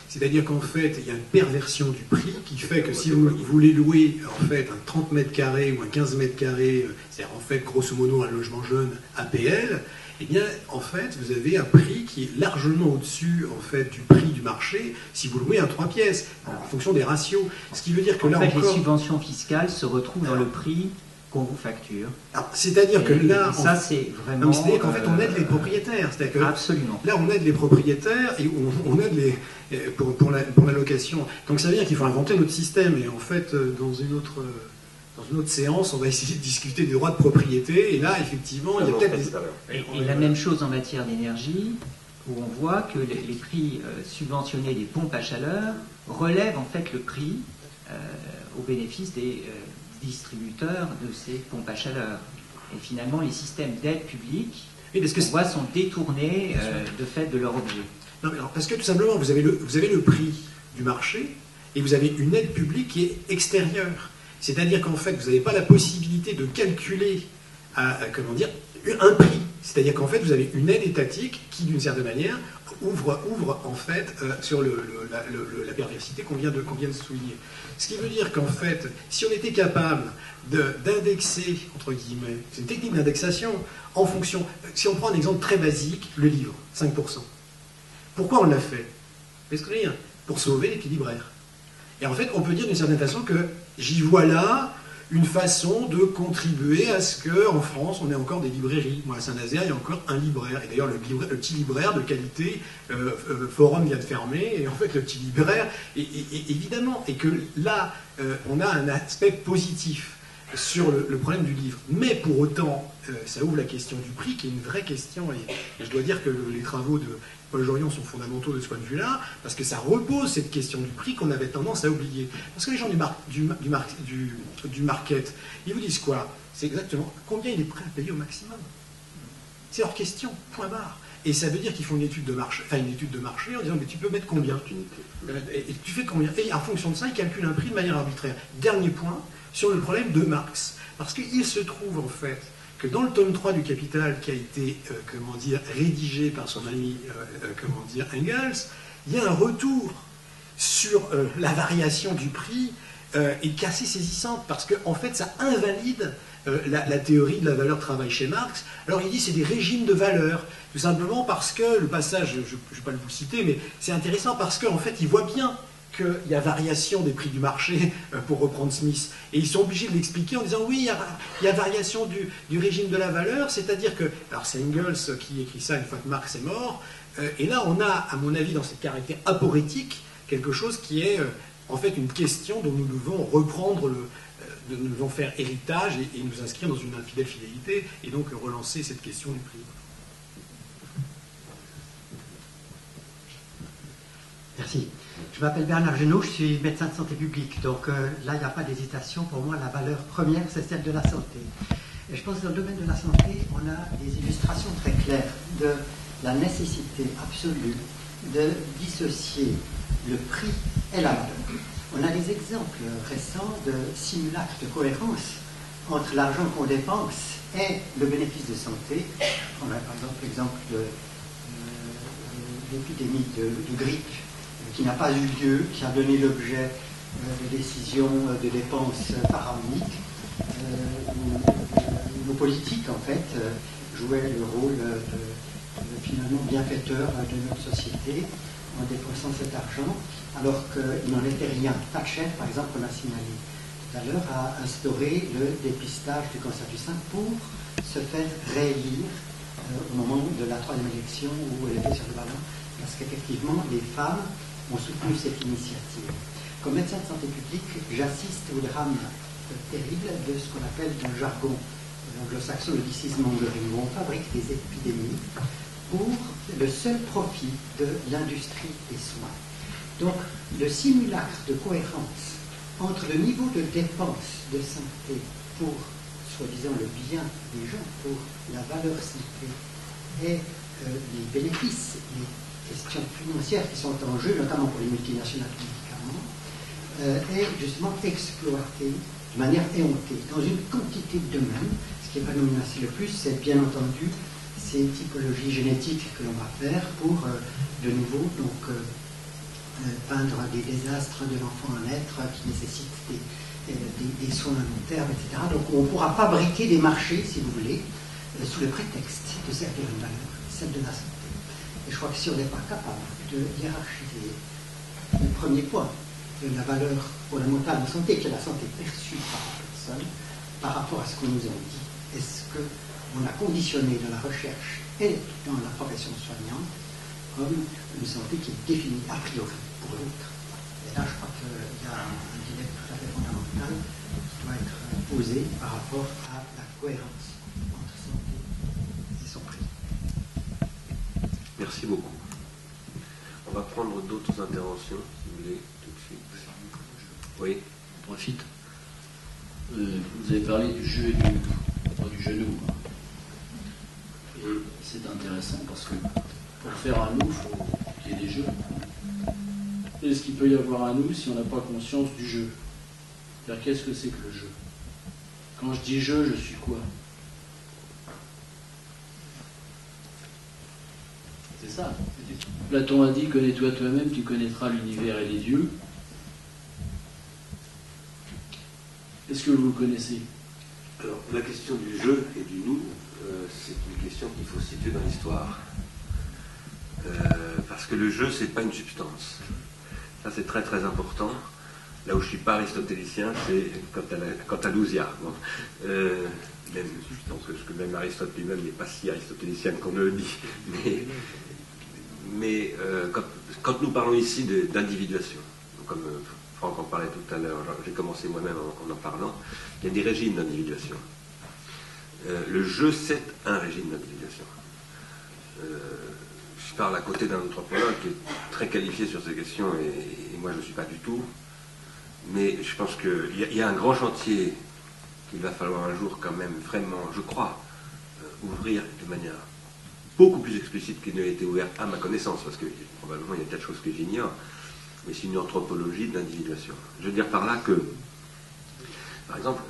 Speaker 4: C'est-à-dire qu'en fait, il y a une perversion du prix qui fait que si vous voulez louer en fait un 30 mètres carrés ou un 15 mètres carrés, c'est-à-dire en fait grosso modo un logement jeune APL, eh bien en fait vous avez un prix qui est largement au-dessus en fait du prix du marché si vous louez un 3 pièces en fonction des ratios. Ce qui veut dire que
Speaker 5: en
Speaker 4: là
Speaker 5: fait,
Speaker 4: encore,
Speaker 5: les subventions fiscales se retrouvent dans le prix qu'on vous facture.
Speaker 4: C'est-à-dire que là...
Speaker 5: Ça, c'est vraiment...
Speaker 4: C'est-à-dire qu'en fait, on aide les propriétaires. C'est-à-dire que
Speaker 5: absolument.
Speaker 4: Là, on aide les propriétaires et on aide pour la location. Donc ça veut dire qu'il faut inventer notre système. Et en fait, dans une autre séance, on va essayer de discuter des droits de propriété. Et là, effectivement, il y a peut-être des...
Speaker 5: Et la même chose en matière d'énergie, où on voit que les prix subventionnés des pompes à chaleur relèvent en fait le prix au bénéfice des distributeurs de ces pompes à chaleur. Et finalement, les systèmes d'aide publique, on voit, sont détournés de fait de leur objet.
Speaker 4: Non, mais alors, parce que tout simplement, vous avez le prix du marché et vous avez une aide publique qui est extérieure. C'est-à-dire qu'en fait, vous n'avez pas la possibilité de calculer un prix. C'est-à-dire qu'en fait, vous avez une aide étatique qui, d'une certaine manière, ouvre en fait sur la perversité qu'on vient de souligner. Ce qui veut dire qu'en fait, si on était capable d'indexer, entre guillemets, c'est une technique d'indexation, en fonction, si on prend un exemple très basique, le livre, 5%. Pourquoi on l'a fait? Parce que rien, pour sauver les petits libraires. Et en fait, on peut dire d'une certaine façon que j'y vois là une façon de contribuer à ce qu'en France, on ait encore des librairies. Moi, à Saint-Nazaire, il y a encore un libraire. Et d'ailleurs, le petit libraire de qualité, Forum vient de fermer. Et en fait, le petit libraire, évidemment, et que là, on a un aspect positif sur le problème du livre. Mais pour autant, ça ouvre la question du prix, qui est une vraie question. Et je dois dire que les travaux de Paul Jorion sont fondamentaux de ce point de vue-là, parce que ça repose cette question du prix qu'on avait tendance à oublier. Parce que les gens du market, ils vous disent quoi? C'est exactement combien il est prêt à payer au maximum. C'est leur question, point barre. Et ça veut dire qu'ils font une étude de marché en disant mais tu peux mettre combien? Et tu fais combien? Et en fonction de ça, ils calculent un prix de manière arbitraire. Dernier point, sur le problème de Marx. Parce qu'il se trouve en fait que dans le tome 3 du Capital qui a été rédigé par son ami Engels, il y a un retour sur la variation du prix et qui est assez saisissante parce que en fait ça invalide la théorie de la valeur travail chez Marx. Alors il dit c'est des régimes de valeur, tout simplement parce que le passage, je ne vais pas vous citer, mais c'est intéressant parce qu'en fait il voit bien qu'il y a variation des prix du marché, pour reprendre Smith. Et ils sont obligés de l'expliquer en disant oui, il y a variation du régime de la valeur, c'est-à-dire que, alors c'est Engels qui écrit ça une fois que Marx est mort, et là on a, à mon avis, dans cette caractère aporétique, quelque chose qui est en fait une question dont nous devons reprendre nous devons faire héritage et nous inscrire dans une infidèle fidélité, et donc relancer cette question du prix.
Speaker 6: Merci. Je m'appelle Bernard Genot, je suis médecin de santé publique. Donc là, il n'y a pas d'hésitation. Pour moi, la valeur première, c'est celle de la santé. Et je pense que dans le domaine de la santé, on a des illustrations très claires de la nécessité absolue de dissocier le prix et la valeur. On a des exemples récents de simulacres de cohérence entre l'argent qu'on dépense et le bénéfice de santé. On a par exemple l'exemple de l'épidémie de grippe qui n'a pas eu lieu, qui a donné l'objet de décisions de dépenses pharaoniques, où nos politiques, en fait, jouaient le rôle finalement bienfaiteur de notre société en dépensant cet argent, alors qu'il n'en était rien. Thatcher, par exemple, qu'on a signalé tout à l'heure, a instauré le dépistage du cancer du sein pour se faire réélire au moment de la troisième élection où elle était sur le ballon, parce qu'effectivement, les femmes ont soutenu cette initiative. Comme médecin de santé publique, j'assiste au drame terrible de ce qu'on appelle dans le jargon anglo-saxon le disease-mongering, où on fabrique des épidémies pour le seul profit de l'industrie des soins. Donc, le simulacre de cohérence entre le niveau de dépenses de santé pour, soi-disant, le bien des gens, pour la valeur santé, et les bénéfices, les questions financières qui sont en jeu, notamment pour les multinationales du médicament, est justement exploité de manière éhontée dans une quantité de domaines. Ce qui va nous menacer le plus, c'est bien entendu ces typologies génétiques que l'on va faire pour de nouveau peindre des désastres de l'enfant à naître qui nécessitent des soins à long terme, etc. Donc on pourra fabriquer des marchés, si vous voulez, sous le prétexte de servir une valeur, celle de la santé. Et je crois que si on n'est pas capable de hiérarchiser le premier point de la valeur fondamentale de santé, qui est la santé perçue par la personne, par rapport à ce qu'on nous a dit, est-ce qu'on a conditionné dans la recherche et dans la profession soignante comme une santé qui est définie a priori pour l'autre? Et là, je crois qu'il y a un dilemme tout à fait fondamental qui doit être posé par rapport à la cohérence entre santé et son prix.
Speaker 1: Merci beaucoup. On va prendre d'autres interventions, si vous voulez, tout de suite. Oui.
Speaker 7: On profite. Vous avez parlé du jeu et du nous, pas du genou. Et c'est intéressant parce que pour faire un nous, il faut qu'il y ait des jeux. Est-ce qu'il peut y avoir un nous si on n'a pas conscience du jeu? C'est-à-dire, qu'est-ce que c'est que le jeu? Quand je dis jeu, je suis quoi? C'est ça. Platon a dit, connais-toi toi-même, tu connaîtras l'univers et les dieux. Est-ce que vous le connaissez?
Speaker 1: Alors, la question du jeu et du nous, c'est une question qu'il faut situer dans l'histoire. Parce que le jeu, c'est pas une substance. Ça, c'est très très important. Là où je ne suis pas aristotélicien, c'est quant à l'ousia. Bon. Donc, ce que même Aristote lui-même n'est pas si aristotélicien qu'on le dit. Mais quand nous parlons ici d'individuation, comme Franck en parlait tout à l'heure, j'ai commencé moi-même en parlant, il y a des régimes d'individuation. Le jeu, c'est un régime d'individuation. Je parle à côté d'un anthropologue qui est très qualifié sur ces questions, et moi je ne suis pas du tout. Mais je pense qu'il y a un grand chantier qu'il va falloir un jour quand même vraiment, je crois, ouvrir de manière beaucoup plus explicite qu'il ne l'a été ouvert à ma connaissance, parce que probablement il y a tas de choses que j'ignore, mais c'est une anthropologie de l'individuation. Je veux dire par là que, par exemple,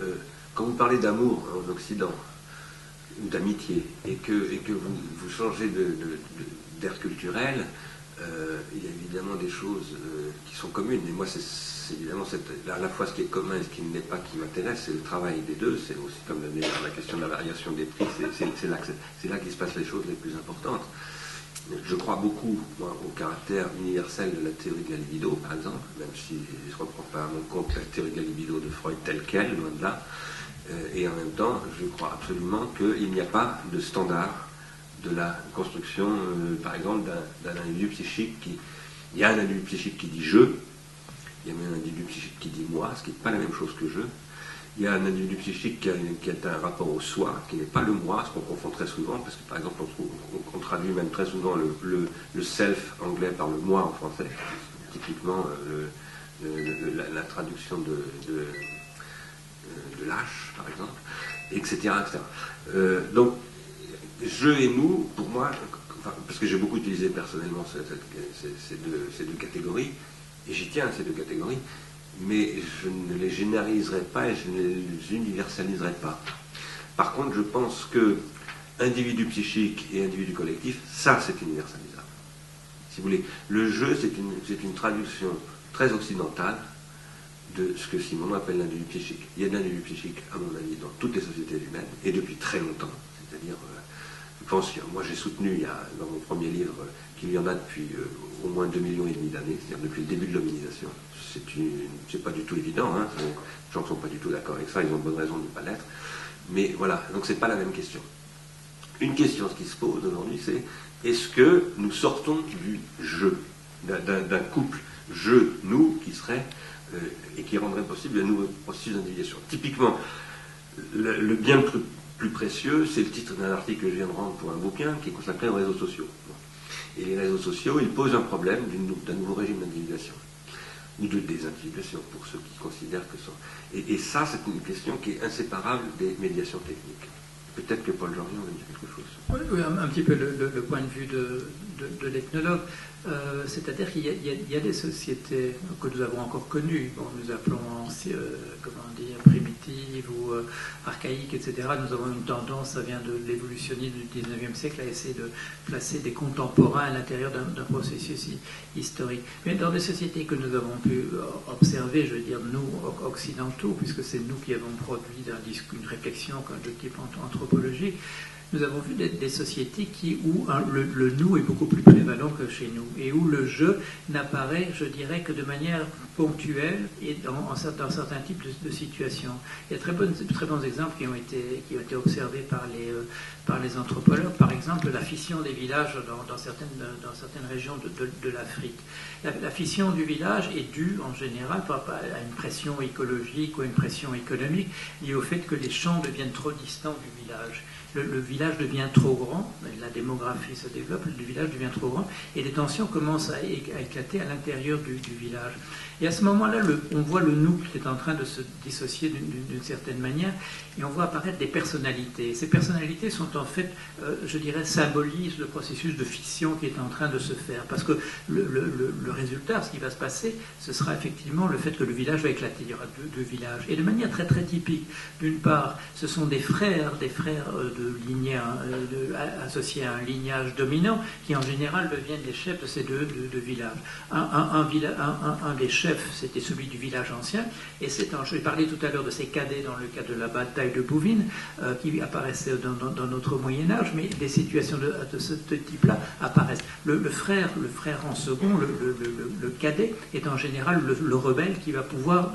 Speaker 1: quand vous parlez d'amour en Occident, ou d'amitié, et que vous changez d'air culturel, il y a évidemment des choses qui sont communes, et moi c'est évidemment à la fois ce qui est commun et ce qui ne l'est pas qui m'intéresse, c'est le travail des deux, c'est aussi comme la question de la variation des prix, c'est là qu'il se passe les choses les plus importantes. Je crois beaucoup, moi, au caractère universel de la théorie de la libido, par exemple, même si je ne reprends pas à mon compte la théorie de la libido de Freud telle qu'elle, loin de là, et en même temps, je crois absolument qu'il n'y a pas de standard de la construction, par exemple, d'un individu psychique il y a un individu psychique qui dit « je », il y a même un individu psychique qui dit « moi », ce qui n'est pas la même chose que « je ». Il y a un individu psychique qui a un rapport au soi, qui n'est pas le moi, ce qu'on confond très souvent, parce que par exemple on traduit même très souvent le self anglais par le moi en français, typiquement la traduction de lâche, par exemple, etc. Donc, je et nous, pour moi, parce que j'ai beaucoup utilisé personnellement ces deux catégories, et j'y tiens à ces deux catégories, mais je ne les généraliserai pas et je ne les universaliserai pas. Par contre, je pense que individu psychique et individu collectif, ça c'est universalisable. Si vous voulez, le jeu c'est une traduction très occidentale de ce que Simon appelle l'individu psychique. Il y a de l'individu psychique, à mon avis, dans toutes les sociétés humaines, et depuis très longtemps. C'est-à-dire, je pense, moi j'ai soutenu dans mon premier livre qu'il y en a depuis au moins 2,5 millions d'années, c'est-à-dire depuis le début de l'hominisation. C'est pas du tout évident, hein. Les gens ne sont pas du tout d'accord avec ça, ils ont de bonnes raisons de ne pas l'être. Mais voilà, donc c'est pas la même question. Une question qui se pose aujourd'hui, c'est est-ce que nous sortons du jeu, d'un couple jeu-nous qui serait et qui rendrait possible un nouveau processus d'individuation. Typiquement, le bien le plus précieux, c'est le titre d'un article que je viens de rendre pour un bouquin qui est consacré aux réseaux sociaux. Et les réseaux sociaux, ils posent un problème d'un nouveau régime d'individuation, ou de désindividuation, pour ceux qui considèrent que ça. Et ça, c'est une question qui est inséparable des médiations techniques. Peut-être que Paul Jorion va dire quelque chose.
Speaker 2: Oui, un petit peu le point de vue de l'ethnologue. C'est-à-dire qu'il y a des sociétés que nous avons encore connues, bon, nous appelons primitives ou archaïques, etc. Nous avons une tendance, ça vient de l'évolutionnisme du 19e siècle, à essayer de placer des contemporains à l'intérieur d'un processus historique. Mais dans des sociétés que nous avons pu observer, je veux dire nous, occidentaux, puisque c'est nous qui avons produit une réflexion de type anthropologique, nous avons vu des sociétés où le nous est beaucoup plus prévalent que chez nous, et où le je n'apparaît, je dirais, que de manière ponctuelle et dans certains types de situations. Il y a très bons exemples qui ont été observés par les anthropologues. Par exemple, la fission des villages dans certaines régions de l'Afrique. La fission du village est due, en général, à une pression écologique ou à une pression économique liée au fait que les champs deviennent trop distants du village. Le village devient trop grand, la démographie se développe, le village devient trop grand, et des tensions commencent à éclater à l'intérieur du village. Et à ce moment-là, on voit le nous qui est en train de se dissocier d'une certaine manière, et on voit apparaître des personnalités. Ces personnalités sont en fait, je dirais, symbolisent le processus de fission qui est en train de se faire. Parce que le résultat, ce qui va se passer, ce sera effectivement le fait que le village va éclater. Il y aura deux villages. Et de manière très très typique, d'une part, ce sont des frères de lignée associés à un lignage dominant, qui en général deviennent les chefs de ces deux villages. Un des chefs, c'était celui du village ancien, et je vais parler tout à l'heure de ces cadets dans le cas de la bataille de Bouvines, qui apparaissaient dans notre Moyen-Âge, mais des situations de ce type-là apparaissent. Le frère en second, le cadet, est en général le rebelle qui va pouvoir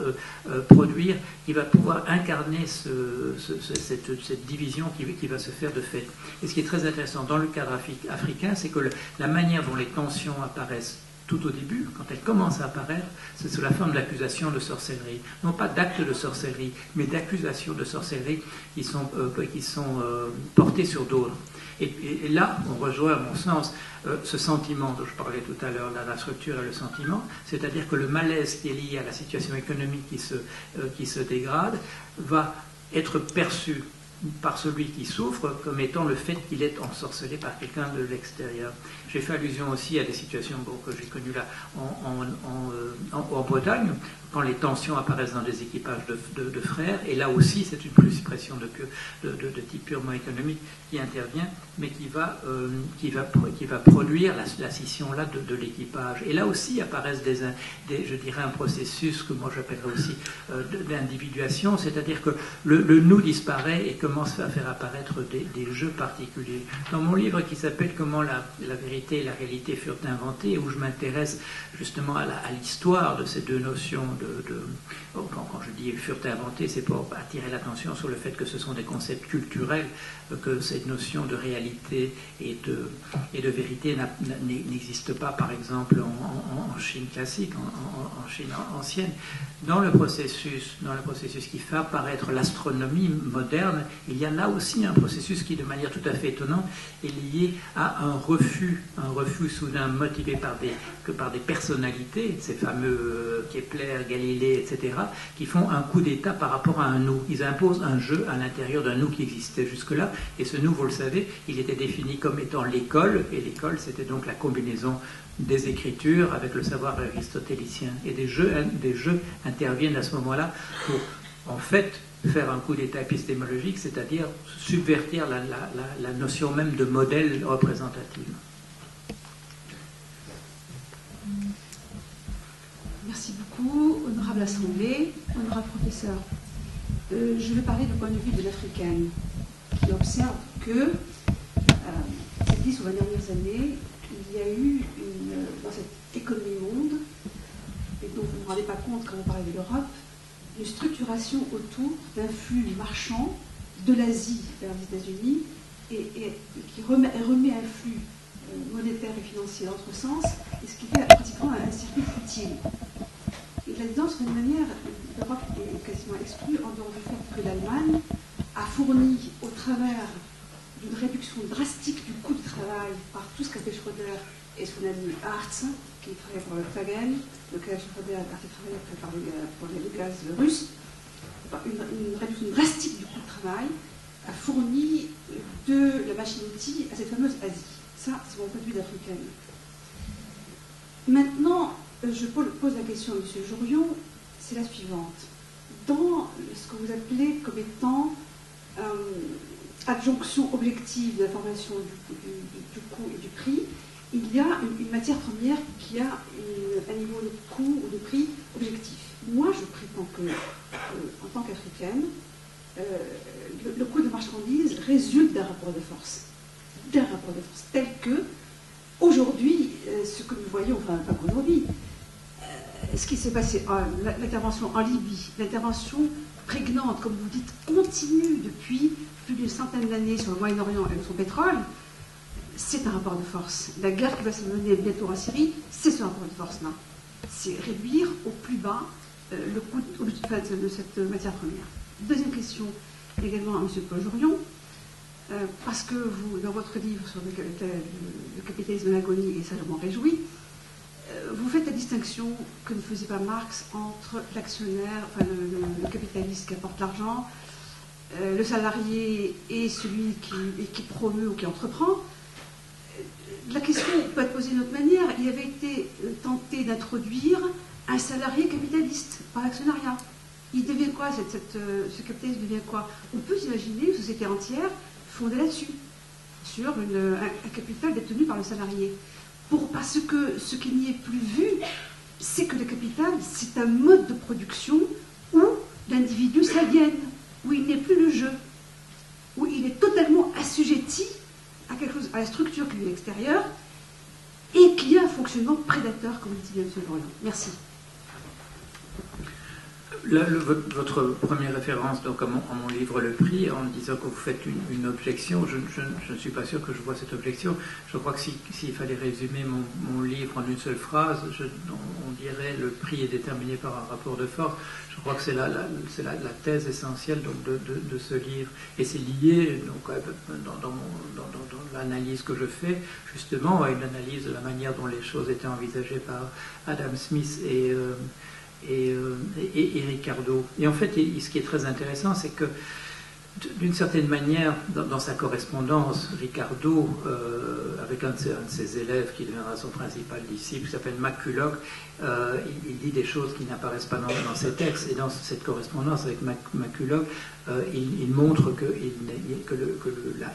Speaker 2: produire, qui va pouvoir incarner cette division qui va se faire de fait. Et ce qui est très intéressant dans le cadre africain, c'est que la manière dont les tensions apparaissent tout au début, quand elles commencent à apparaître, c'est sous la forme d'accusation de sorcellerie. Non pas d'actes de sorcellerie, mais d'accusations de sorcellerie qui sont portées sur d'autres. Et là, on rejoint, à mon sens, ce sentiment dont je parlais tout à l'heure, la structure et le sentiment, c'est-à-dire que le malaise qui est lié à la situation économique qui se dégrade va être perçu par celui qui souffre comme étant le fait qu'il est ensorcelé par quelqu'un de l'extérieur. J'ai fait allusion aussi à des situations que j'ai connues là en Bretagne, quand les tensions apparaissent dans des équipages de frères, et là aussi c'est une pression de type purement économique qui intervient, mais qui va produire la scission là de l'équipage. Et là aussi apparaissent je dirais un processus que moi j'appellerais aussi d'individuation, c'est-à-dire que le nous disparaît et commence à faire apparaître des jeux particuliers. Dans mon livre qui s'appelle « Comment la vérité et la réalité furent inventées », où je m'intéresse justement à l'histoire de ces deux notions quand je dis furent inventées, c'est pour attirer l'attention sur le fait que ce sont des concepts culturels, que cette notion de réalité et de vérité n'existe pas, par exemple, en Chine classique, en Chine ancienne. Dans le processus qui fait apparaître l'astronomie moderne, il y a là aussi un processus qui, de manière tout à fait étonnante, est lié à un refus soudain motivé par des personnalités, ces fameux Kepler, Galilée, etc., qui font un coup d'État par rapport à un nous. Ils imposent un jeu à l'intérieur d'un nous qui existait jusque-là, et ce nous, vous le savez, il était défini comme étant l'école, et l'école, c'était donc la combinaison des écritures avec le savoir aristotélicien. Et des jeux interviennent à ce moment-là pour, en fait, faire un coup d'état épistémologique, c'est-à-dire subvertir la notion même de modèle représentatif.
Speaker 8: Merci beaucoup, honorable Assemblée, honorable professeur. Je vais parler du point de vue de l'Africaine, qui observe que ces 10 ou 20 dernières années, il y a eu dans cette économie monde, et dont vous ne vous rendez pas compte quand on parle de l'Europe, une structuration autour d'un flux marchand de l'Asie vers les États-Unis et qui remet un flux monétaire et financier dans l'autre sens, et ce qui fait pratiquement un circuit futile. Et là-dedans, sur une manière, l'Europe est quasiment exclue en dehors du fait que l'Allemagne a fourni, au travers d'une réduction drastique du coût du travail par tout ce qu'a fait Schröder et son ami Hartz, qui travaillait pour le Fagen, lequel Schröder a été travaillé pour le gaz russe, une réduction drastique du coût de travail a fourni de la machine-outil à cette fameuse Asie. Ça, c'est mon point de vue d'Africaine. Maintenant, je pose la question à M. Jourion, c'est la suivante. Dans ce que vous appelez comme étant adjonction objective de la formation du coût et du prix, il y a une matière première qui a un niveau de coût ou de prix objectif. Moi, je prétends que, en tant qu'Africaine, le coût de marchandises résulte d'un rapport rapport de force. D'un rapport de force tel que, aujourd'hui, ce que nous voyons, enfin pas qu'aujourd'hui, ce qui s'est passé, l'intervention en Libye, l'intervention prégnante, comme vous dites, continue depuis plus d'une centaine d'années sur le Moyen-Orient avec son pétrole, c'est un rapport de force. La guerre qui va se mener bientôt en Syrie, c'est ce rapport de force-là. C'est réduire au plus bas le coût de cette matière première. Deuxième question, également à M. Paul Jourion, parce que vous, dans votre livre sur le capitalisme de l'agonie, et ça je m'en réjouis, vous faites la distinction que ne faisait pas Marx entre l'actionnaire, enfin le capitaliste qui apporte l'argent, le salarié et celui qui promeut ou qui entreprend. La question peut être posée d'une autre manière. Il avait été tenté d'introduire un salarié capitaliste par l'actionnariat. Il devient quoi, ce capitalisme devient quoi? On peut s'imaginer une société entière fondée là-dessus, sur un capital détenu par le salarié. Parce que ce qui n'y est plus vu, c'est que le capital, c'est un mode de production où l'individu s'aliène, où il n'est plus le jeu, où il est totalement assujetti à quelque chose, à la structure qui est extérieure, et qui a un fonctionnement prédateur, comme dit bien M. Jourion. Merci.
Speaker 2: Votre première référence donc, à mon livre Le Prix, en disant que vous faites une objection, je ne suis pas sûr que je vois cette objection. Je crois que s'il fallait résumer mon livre en une seule phrase, on dirait le prix est déterminé par un rapport de force. Je crois que c'est la thèse essentielle donc, de ce livre. Et c'est lié donc, dans l'analyse que je fais, justement, à une analyse de la manière dont les choses étaient envisagées par Adam Smith et Ricardo. Et en fait, ce qui est très intéressant, c'est que d'une certaine manière, dans sa correspondance, Ricardo, avec un de ses élèves qui deviendra son principal disciple, qui s'appelle McCulloch, il dit des choses qui n'apparaissent pas dans ses textes. Et dans cette correspondance avec McCulloch, il montre que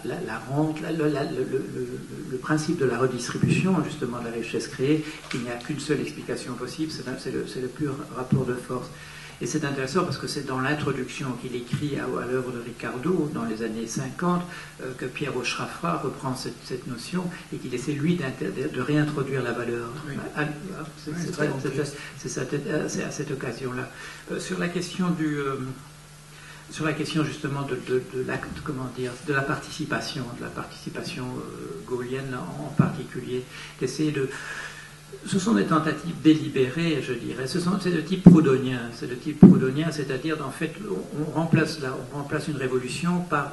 Speaker 2: la rente, le principe de la redistribution, justement, de la richesse créée, il n'y a qu'une seule explication possible, c'est le pur rapport de force. Et c'est intéressant parce que c'est dans l'introduction qu'il écrit à l'œuvre de Ricardo, dans les années 50, que Pierre Auchrafra reprend cette notion et qu'il essaie, lui, de réintroduire la valeur. Oui. C'est à cette occasion-là. Sur la question justement de la participation gaullienne en particulier, d'essayer de... Ce sont des tentatives délibérées, je dirais. C'est de type proudhonien. C'est-à-dire, en fait, on remplace une révolution par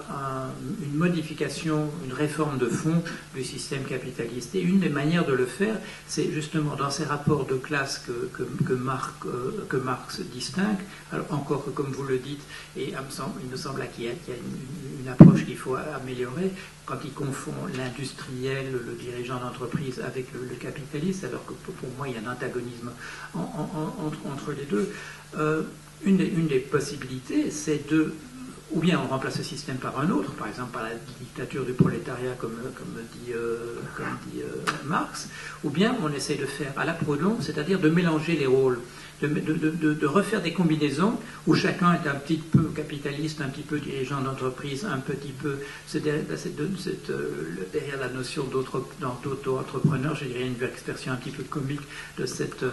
Speaker 2: une modification, une réforme de fond du système capitaliste. Et une des manières de le faire, c'est justement dans ces rapports de classe que Marx distingue. Alors, encore que, comme vous le dites, et il me semble qu'il y a une approche qu'il faut améliorer, quand il confond l'industriel, le dirigeant d'entreprise avec le capitaliste, alors que pour moi il y a un antagonisme entre les deux. Une des possibilités, c'est ou bien on remplace ce système par un autre, par exemple par la dictature du prolétariat, comme dit Marx, ou bien on essaie de faire à la Proudhon, c'est-à-dire de mélanger les rôles. De refaire des combinaisons où chacun est un petit peu capitaliste, un petit peu dirigeant d'entreprise, un petit peu... derrière la notion d'auto-entrepreneur, je dirais une expression un petit peu comique de cette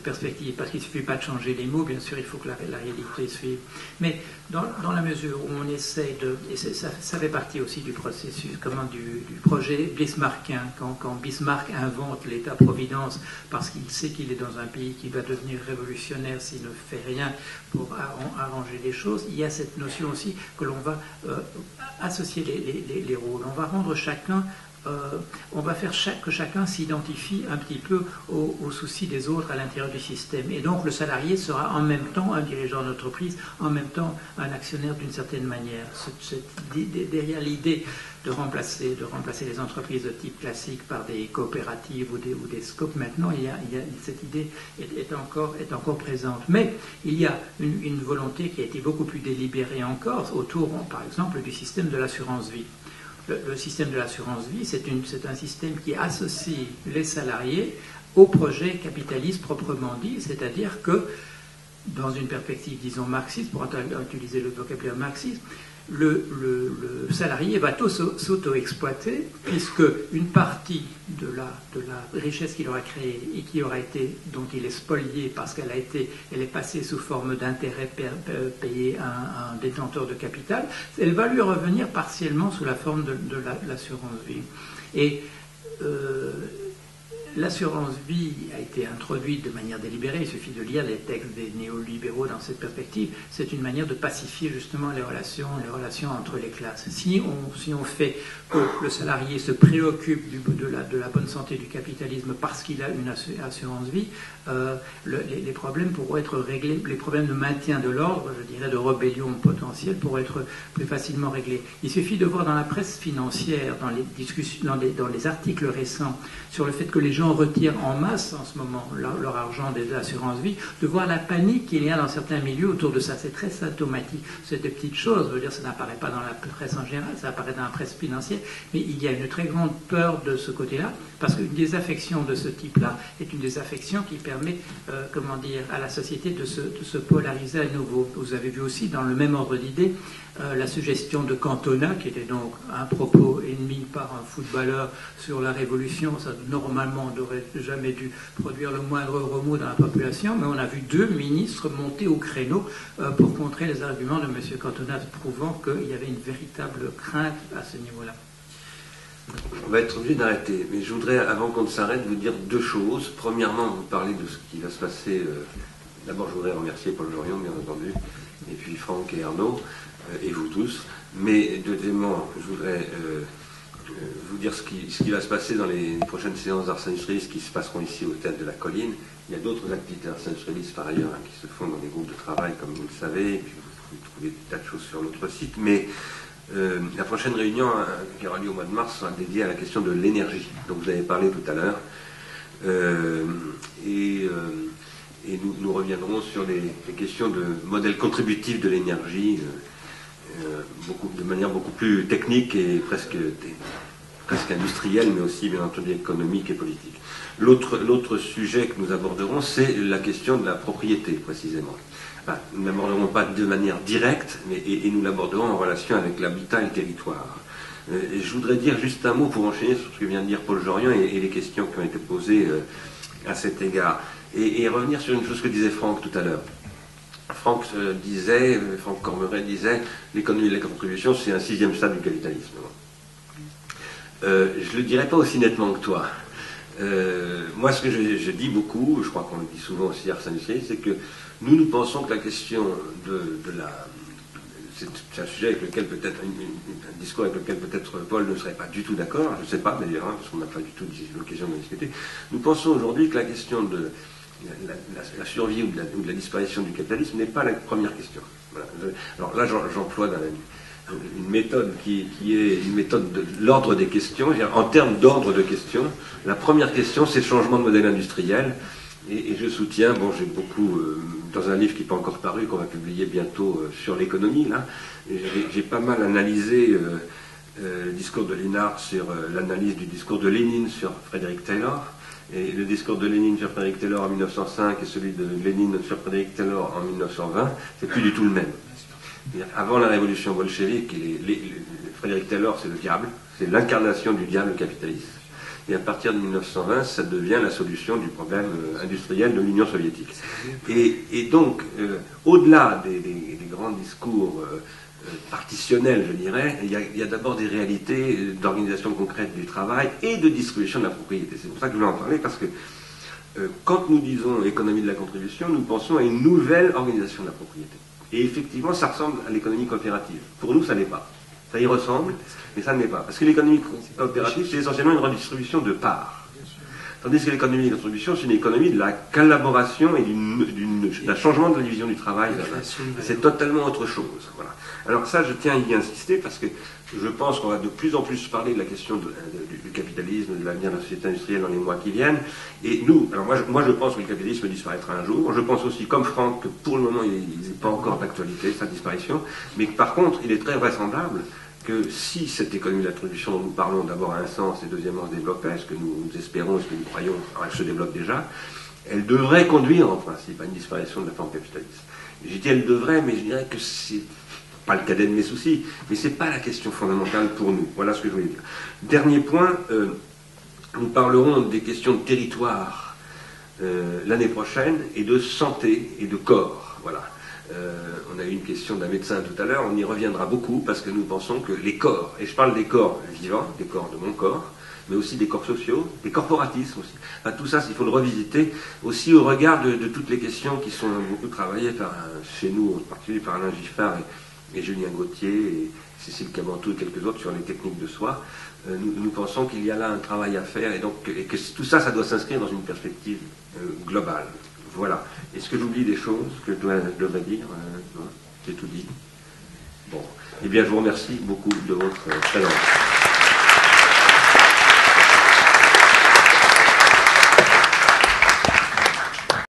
Speaker 2: perspective, parce qu'il ne suffit pas de changer les mots, bien sûr, il faut que la réalité suive. Mais dans la mesure où on essaie et ça fait partie aussi du processus, du projet bismarckien, quand Bismarck invente l'État-providence, parce qu'il sait qu'il est dans un pays qui va devenir révolutionnaire s'il ne fait rien pour arranger les choses, il y a cette notion aussi que l'on va associer les rôles. On va rendre chacun, on va faire que chacun s'identifie un petit peu aux soucis des autres à l'intérieur du système. Et donc le salarié sera en même temps un dirigeant d'entreprise, en même temps un actionnaire d'une certaine manière. Derrière l'idée de remplacer les entreprises de type classique par des coopératives ou des scopes, maintenant, cette idée est encore présente. Mais il y a une volonté qui a été beaucoup plus délibérée encore autour, par exemple, du système de l'assurance vie. Le système de l'assurance vie, c'est un système qui associe les salariés au projet capitaliste proprement dit, c'est-à-dire que, dans une perspective, disons, marxiste, pour utiliser le vocabulaire marxiste, le salarié va s'auto-exploiter, puisque une partie de la richesse qu'il aura créée et dont il est spolié parce elle est passée sous forme d'intérêt payé à un détenteur de capital, elle va lui revenir partiellement sous la forme de l'assurance vie. Et l'assurance vie a été introduite de manière délibérée, il suffit de lire les textes des néolibéraux dans cette perspective, c'est une manière de pacifier justement les relations entre les classes. Si on fait que le salarié se préoccupe de la bonne santé du capitalisme parce qu'il a une assurance vie, les problèmes pourront être réglés, les problèmes de maintien de l'ordre, je dirais de rébellion potentielle, pourront être plus facilement réglés. Il suffit de voir dans la presse financière, dans les discussions, dans les articles récents, sur le fait que les gens retirent en masse en ce moment leur argent des assurances vie, de voir la panique qu'il y a dans certains milieux autour de ça. C'est très symptomatique. C'est des petites choses, je veux dire, ça n'apparaît pas dans la presse en général, ça apparaît dans la presse financière, mais il y a une très grande peur de ce côté-là, parce qu'une désaffection de ce type-là est une désaffection qui permet, à la société de se polariser à nouveau. Vous avez vu aussi, dans le même ordre d'idée, la suggestion de Cantona, qui était donc un propos émis par un footballeur sur la révolution. Ça, normalement, n'aurait jamais dû produire le moindre remous dans la population, mais on a vu 2 ministres monter au créneau pour contrer les arguments de M. Cantona, prouvant qu'il y avait une véritable crainte à ce niveau-là.
Speaker 1: On va être obligé d'arrêter, mais je voudrais, avant qu'on ne s'arrête, vous dire 2 choses. Premièrement, vous parlez de ce qui va se passer. D'abord, je voudrais remercier Paul Jorion, bien entendu, et puis Franck et Arnaud, et vous tous. Mais deuxièmement, je voudrais vous dire ce qui va se passer dans les prochaines séances d'Ars Industrialis qui se passeront ici au Théâtre de la Colline. Il y a d'autres activités d'Ars Industrialis par ailleurs qui se font dans des groupes de travail, comme vous le savez, et puis vous trouvez des tas de choses sur notre site. Mais la prochaine réunion qui aura lieu au mois de mars sera dédiée à la question de l'énergie, dont vous avez parlé tout à l'heure. Et nous reviendrons sur les questions de modèle contributif de l'énergie, de manière beaucoup plus technique et presque industrielle, mais aussi bien entendu économique et politique. L'autre sujet que nous aborderons, c'est la question de la propriété, précisément. Enfin, nous ne l'aborderons pas de manière directe, et nous l'aborderons en relation avec l'habitat et le territoire. Et je voudrais dire juste un mot pour enchaîner sur ce que vient de dire Paul Jorion et les questions qui ont été posées à cet égard. Et revenir sur une chose que disait Franck tout à l'heure. Franck Cormeret disait, l'économie de la contribution, c'est un 6e stade du capitalisme. Je ne le dirais pas aussi nettement que toi. Moi, ce que je dis beaucoup, je crois qu'on le dit souvent aussi à Ars Industrialis, c'est que nous pensons que la question c'est un sujet avec lequel peut-être, un discours avec lequel peut-être Paul ne serait pas du tout d'accord, je ne sais pas d'ailleurs, parce qu'on n'a pas du tout eu l'occasion de discuter. Nous pensons aujourd'hui que la question de la survie ou de la disparition du capitalisme n'est pas la première question. Voilà. Alors là, j'emploie une méthode qui est une méthode de l'ordre des questions. En termes d'ordre de questions, la première question, c'est le changement de modèle industriel. Et je soutiens, j'ai beaucoup, dans un livre qui n'est pas encore paru, qu'on va publier bientôt sur l'économie, là, j'ai pas mal analysé le discours de Linhart sur l'analyse du discours de Lénine sur Frédéric Taylor. Et le discours de Lénine sur Frédéric Taylor en 1905 et celui de Lénine sur Frédéric Taylor en 1920, c'est plus du tout le même. Avant la révolution bolchevique, Frédéric Taylor, c'est le diable, c'est l'incarnation du diable capitaliste. Et à partir de 1920, ça devient la solution du problème industriel de l'Union soviétique. Et donc, au-delà des grands discours partitionnels, je dirais, il y a d'abord des réalités d'organisation concrète du travail et de distribution de la propriété. C'est pour ça que je voulais en parler, parce que quand nous disons économie de la contribution, nous pensons à une nouvelle organisation de la propriété. Et effectivement, ça ressemble à l'économie coopérative. Pour nous, ça n'est pas. Ça y ressemble, mais ça ne l'est pas. Parce que l'économie coopérative, c'est essentiellement une redistribution de parts. Tandis que l'économie de contribution, c'est une économie de la collaboration et d'un changement de la division du travail. C'est totalement autre chose. Voilà. Alors ça, je tiens à y insister parce que je pense qu'on va de plus en plus parler de la question du capitalisme, de l'avenir de la société industrielle dans les mois qui viennent. Et nous, alors moi je pense que le capitalisme disparaîtra un jour. Je pense aussi, comme Franck, que pour le moment, il n'est pas encore d'actualité, sa disparition. Mais par contre, il est très vraisemblable que si cette économie de la contribution dont nous parlons d'abord a un sens et deuxièmement se développait, ce que nous espérons et ce que nous croyons, alors elle se développe déjà, elle devrait conduire en principe à une disparition de la forme capitaliste. J'ai dit elle devrait, mais je dirais que c'est pas le cadet de mes soucis, mais ce n'est pas la question fondamentale pour nous. Voilà ce que je voulais dire. Dernier point, nous parlerons des questions de territoire l'année prochaine, et de santé et de corps. Voilà. On a eu une question d'un médecin tout à l'heure, on y reviendra beaucoup, parce que nous pensons que les corps, et je parle des corps vivants, des corps de mon corps, mais aussi des corps sociaux, des corporatismes aussi. Enfin, tout ça, il faut le revisiter, aussi au regard de toutes les questions qui sont beaucoup travaillées chez nous, en particulier par Alain Giffard et Julien Gauthier, et Cécile Cabantou et quelques autres sur les techniques de soi. Nous pensons qu'il y a là un travail à faire, et que tout ça, ça doit s'inscrire dans une perspective globale. Voilà. Est-ce que j'oublie des choses que je devrais dire? Non, j'ai tout dit. Bon. Eh bien, je vous remercie beaucoup de votre présence.